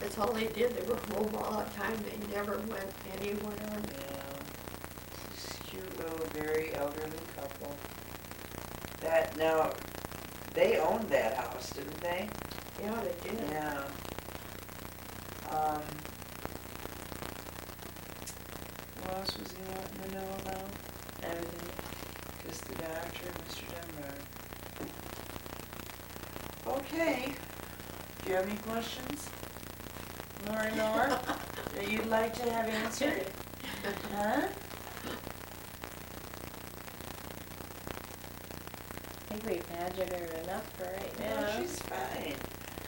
that's all they did. They were home all the time. They never went anywhere. Yeah. This cute little, very elderly couple. That, now, they owned that house, didn't they? Yeah, they did. Yeah. What else was he wanting to know about? Everything. Just the doctor, Mr. Dunbar. Okay. Do you have any questions, Lori Nora, that you'd like to have answered? Huh? I think we've badgered her enough for right now. No, she's fine.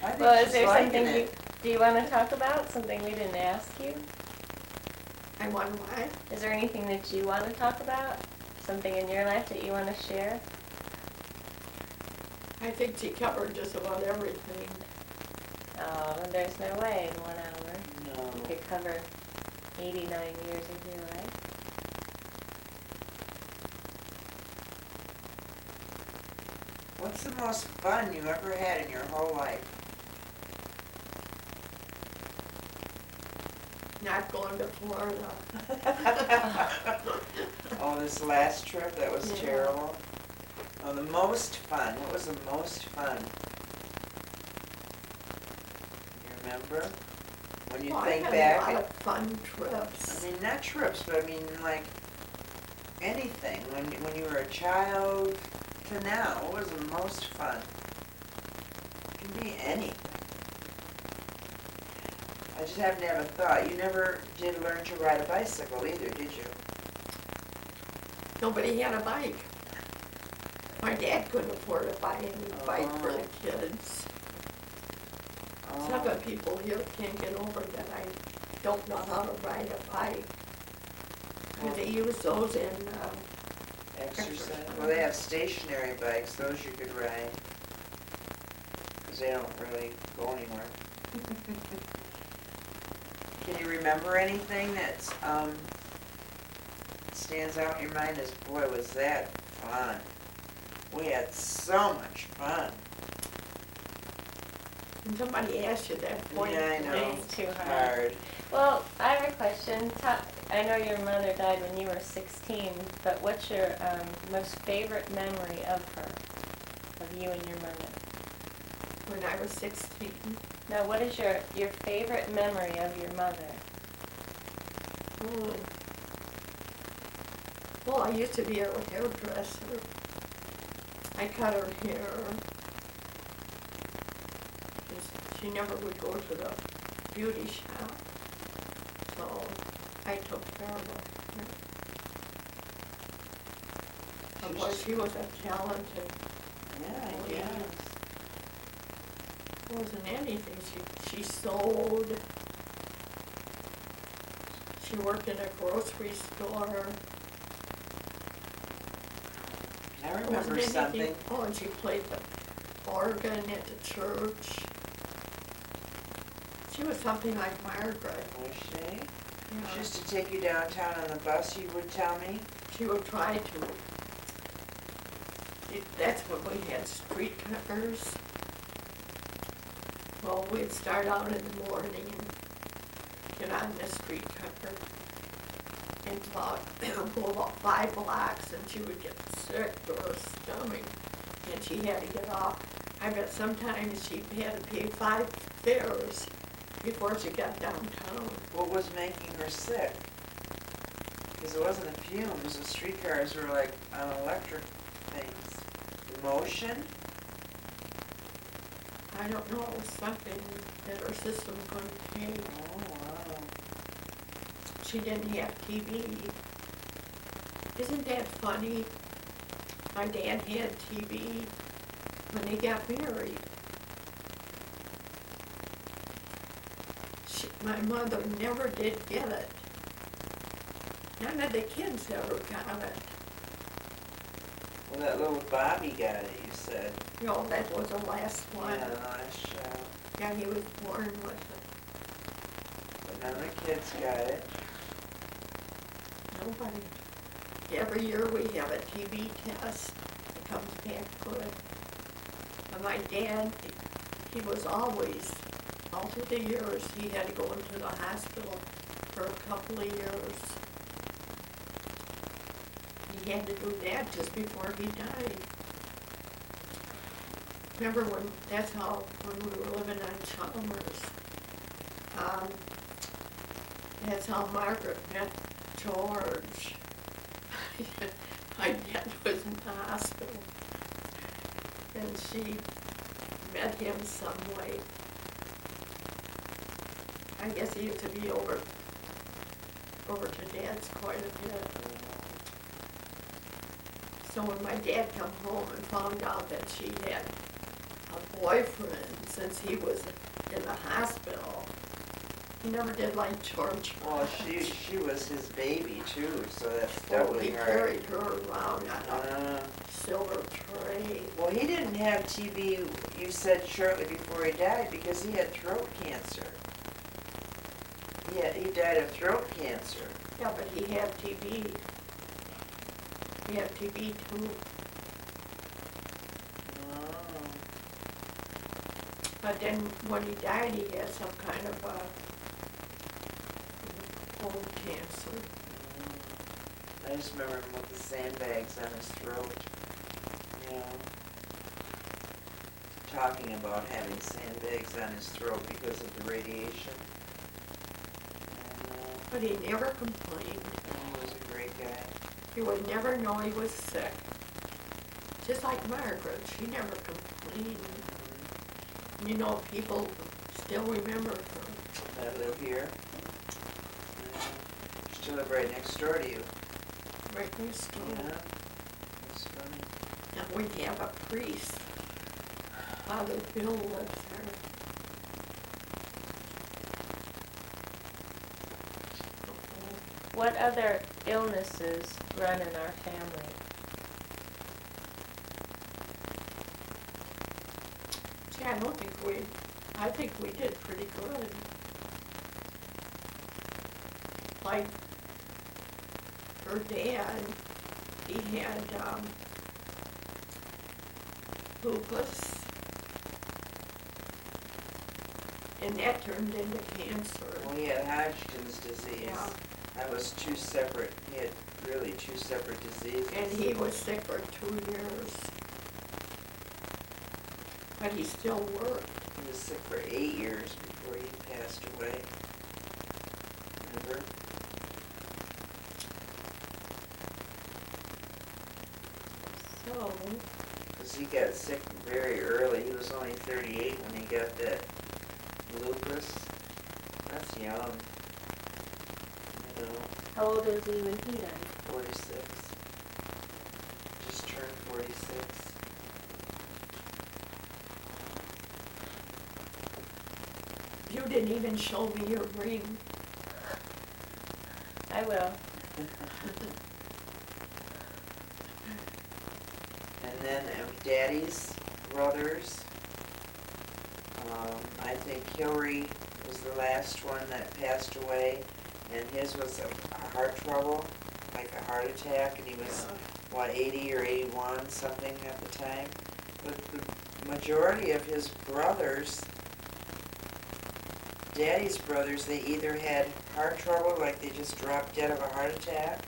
I think Well, is she's there liking something it. do you want to talk about? Something we didn't ask you? I wonder why. Is there anything that you want to talk about? Something in your life that you want to share? I think she covered just about everything. Oh, there's no way in 1 hour No. you could cover 89 years of your life. What's the most fun you ever had in your whole life? Not going to Florida. Oh, this last trip, that was Yeah. terrible. Oh, the most fun. What was the most fun? You remember? When you Well, think I back. had a lot of fun trips. I mean, not trips, but I mean, like, anything. When you were a child to now, what was the most fun? It can be anything. I just happen to have a thought. You never did learn to ride a bicycle either, did you? Nobody had a bike. My dad couldn't afford to buy any bike for the kids. Some of the people here can't get over that I don't know how to ride a bike. Because they use those in, Exercise. Well, they have stationary bikes. Those you could ride. Because they don't really go anywhere. Can you remember anything that's stands out in your mind as, boy, was that fun? We had so much fun. and somebody asked you that point. Yeah, I know. It's too hard. Hard. Well, I have a question. I know your mother died when you were 16, but what's your most favorite memory of her, of you and your mother? When I was 16. Now, what is your favorite memory of your mother? Mm. Well, I used to be a hairdresser. I cut her hair. She never would go to the beauty shop. So I took care of her. Of course, she was a talented. Yeah, I guess. It wasn't anything. She sewed. She worked in a grocery store. I It remember wasn't something. anything. Oh, and she played the organ at the church. She was something like Margaret. Was she? Yeah. She used to take you downtown on the bus, you would tell me? She would try to. That's when we had street cutters. Well, we'd start out in the morning and get on the street cutter. and go about 5 blocks, and she would get sick to her stomach, and she had to get off. I bet sometimes she had to pay 5 fares before she got downtown. What was making her sick? Because it wasn't the fumes, the streetcars were like on electric things. The motion? I don't know, it was something that her system couldn't take. Oh, wow. She didn't have TV. Isn't that funny? My dad had TV when they got married. My mother never did get it. None of the kids ever got it. Well, that little Bobby got it, you said. No, that was the last one. Yeah, the last show. Yeah, he was born with it. But none of the kids got it. Nobody. Every year we have a TB test. It comes back good. And my dad, he was always, all through the years, he had to go into the hospital for a couple of years. He had to do that just before he died. Remember when, that's how, when we were living on Chalmers, that's how Margaret met George. My dad was in the hospital, and she met him some way. I guess he used to be over to Dad's quite a bit. So when my dad come home and found out that she had a boyfriend since he was in the hospital, he never did like George. Well, she was his baby too, so that's Oh, doubly he hard. carried her around on a silver tray. Well, he didn't have TB, you said, shortly before he died because he had throat cancer. Yeah, he died of throat cancer. Yeah, but he had TB. He had TB too. Oh. But then when he died, he had some kind of bone cancer. I just remember him with the sandbags on his throat, you know, talking about having sandbags on his throat because of the radiation. And, But he never complained. he was a great guy. He would never know he was sick. Just like Margaret, she never complained. And you know, people still remember her. That live here. She live right next door to you. Right next door. Yeah, that's funny. And we have a priest. Father Bill lives there. What other illnesses run in our family? See, I think we did pretty good. Like, her dad, he had, lupus, and that turned into cancer. Well, he had Hodgkin's disease. Yeah. That was two separate, he had really two separate diseases. And he was sick for 2 years. But he still worked. He was sick for 8 years before he passed away. Remember? So, Because he got sick very early. He was only 38 when he got that lupus. That's young. You know, How old is he when he died? 46. Just turned 46. you didn't even show me your ring. I will. And then Daddy's brothers. I think Hillary was the last one that passed away, and his was a heart trouble, like a heart attack, and he was, what, 80 or 81, something at the time. But the majority of his brothers Daddy's brothers, they either had heart trouble, like they just dropped dead of a heart attack,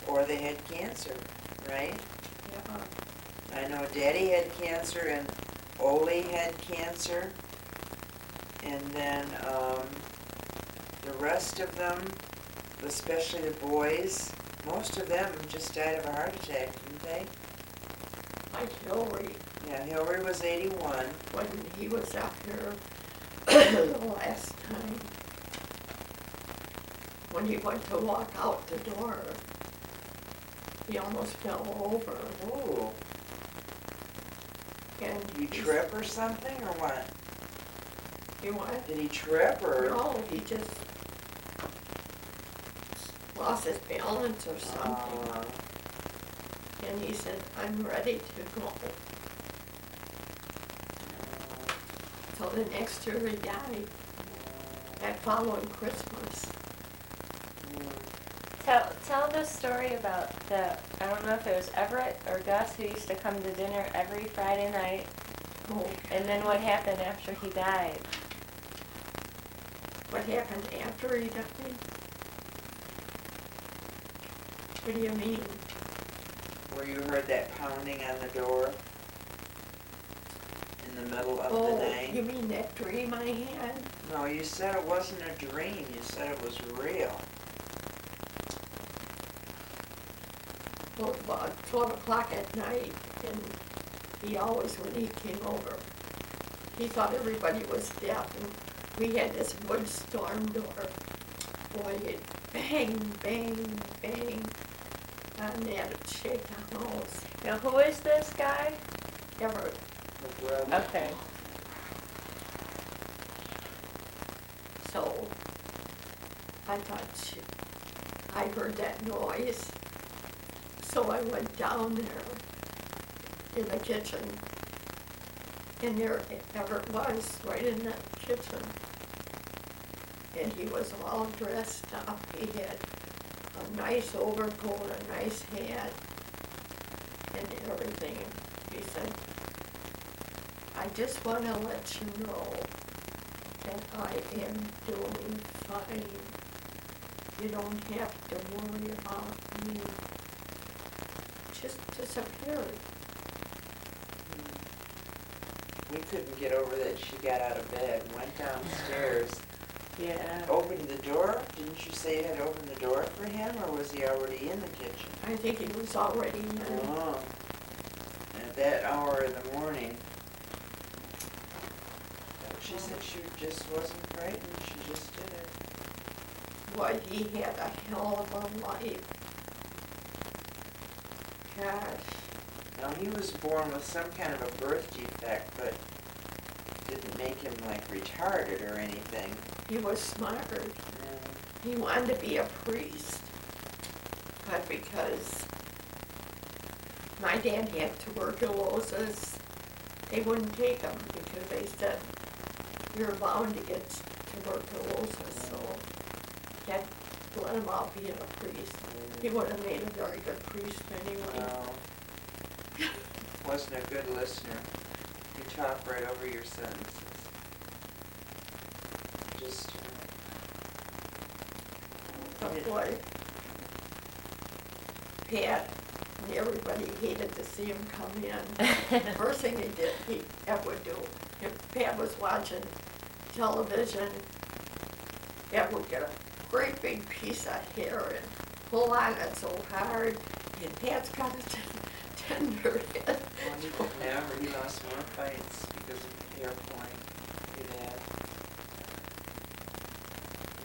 or they had cancer, right? Yeah. I know Daddy had cancer and Ole had cancer, and then the rest of them, especially the boys, most of them just died of a heart attack, didn't they? Like Hillary, Yeah, Hillary was 81. when he was up here the last time, when he went to walk out the door, he almost fell over. Ooh, And did he trip or something, or what? He what? Did he trip, or? No, he just lost his balance or something. And he said, I'm ready to go. So the next year he died, that following Christmas. Tell the story about I don't know if it was Everett or Gus who used to come to dinner every Friday night, Oh, and then what happened after he died. what happened after he died? What do you mean? Where you heard that pounding on the door in the middle of the Oh, night? you mean that dream I had? No, you said it wasn't a dream. You said it was real. Well, about 12 o'clock at night, and he always, when he came over, he thought everybody was deaf, and we had this wood storm door. Boy, it bang, bang, bang, and that'd shake the house. Now, who is this guy? Ever, The brother. Okay. so I thought, I heard that noise, so I went down there in the kitchen, and there Everett was, right in the kitchen. And he was all dressed up. He had a nice overcoat, a nice hat, and everything. He said, I just want to let you know that I am doing fine. You don't have to worry about me. Just disappeared. We couldn't get over that she got out of bed, went downstairs, Yeah. opened the door. Didn't you say you had opened the door for him, or was he already in the kitchen? I think he was already in. Oh. At that hour in the morning, she said she just wasn't frightened, she just did it. Boy, he had a hell of a life. Gosh. Now, he was born with some kind of a birth defect, but didn't make him like retarded or anything. He was smart. Yeah. He wanted to be a priest. But because my dad had tuberculosis, they wouldn't take him because they said, you're bound to get tuberculosis, so had to let him out being a priest. He would have made a very good priest anyway. No. Wasn't a good listener. You talk right over your sentences. Just, But boy, Pat and everybody hated to see him come in. First thing Ed would do, if Pat was watching television, Ed would get a great big piece of hair and pull on it so hard, and Pat's got a tender head. well, he could never, he lost more fights because of the hair pulling. Your dad.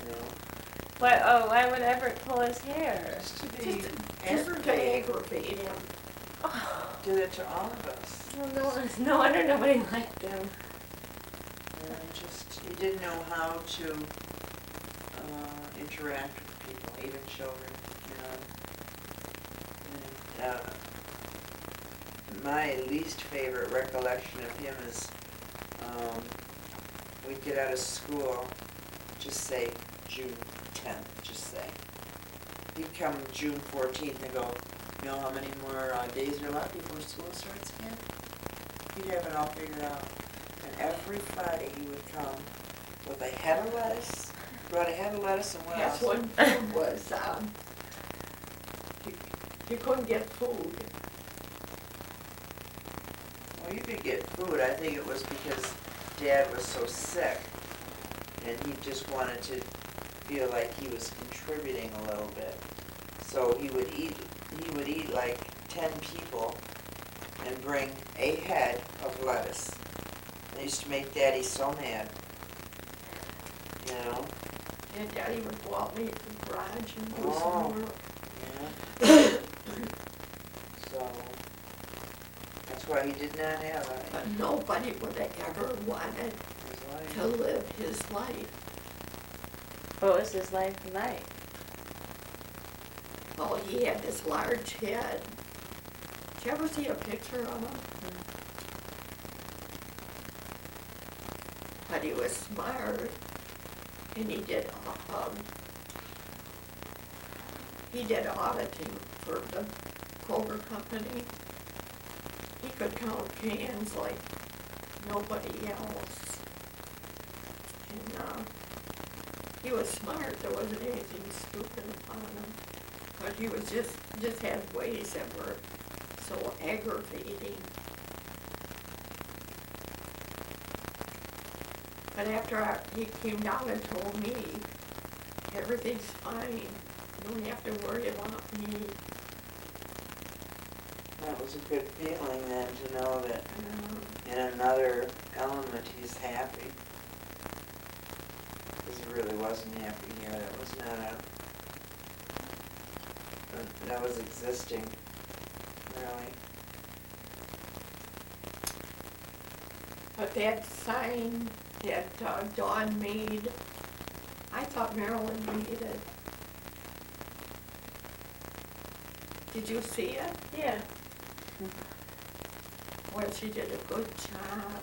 You know, Why would Everett pull his hair? just to be Just to aggravating. aggravate him. Did it to all of us. Well, no wonder nobody liked him. And just, he didn't know how to interact with people, even children, you know. And, my least favorite recollection of him is we'd get out of school, just say June 10th, just say. He'd come June 14th and go, you know how many more days are left before school starts again? He'd have it all figured out. And every Friday he would come With a head of lettuce? Brought a head of lettuce and what That's else? when food was, you couldn't get food. Well, you could get food. I think it was because Dad was so sick, and he just wanted to feel like he was contributing a little bit. So he would eat like 10 people and bring a head of lettuce. It used to make Daddy so mad. You know? And Daddy would go out in the garage and do Oh. some work. Yeah. So, that's why he did not have But nobody would have ever wanted his life. to live his life. What was his life like? Oh, he had this large head. Did you ever see a picture of him? But he was smart, and he did auditing for the Kroger company. He could count cans like nobody else. And he was smart. There wasn't anything stupid about him. But he was just had ways that were so aggravating. But after he came down and told me, everything's fine, you don't have to worry about me. That was a good feeling then to know that in another element he's happy. Because he really wasn't happy here. That was not that was existing, really. But that sign that Dawn made, I thought Marilyn made it. Did you see it? Yeah. Well, she did a good job.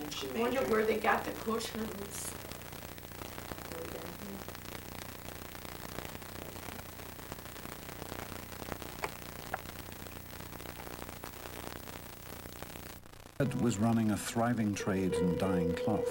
And she I made wonder her- where they got the cushions. Ed was running a thriving trade in dyeing cloth.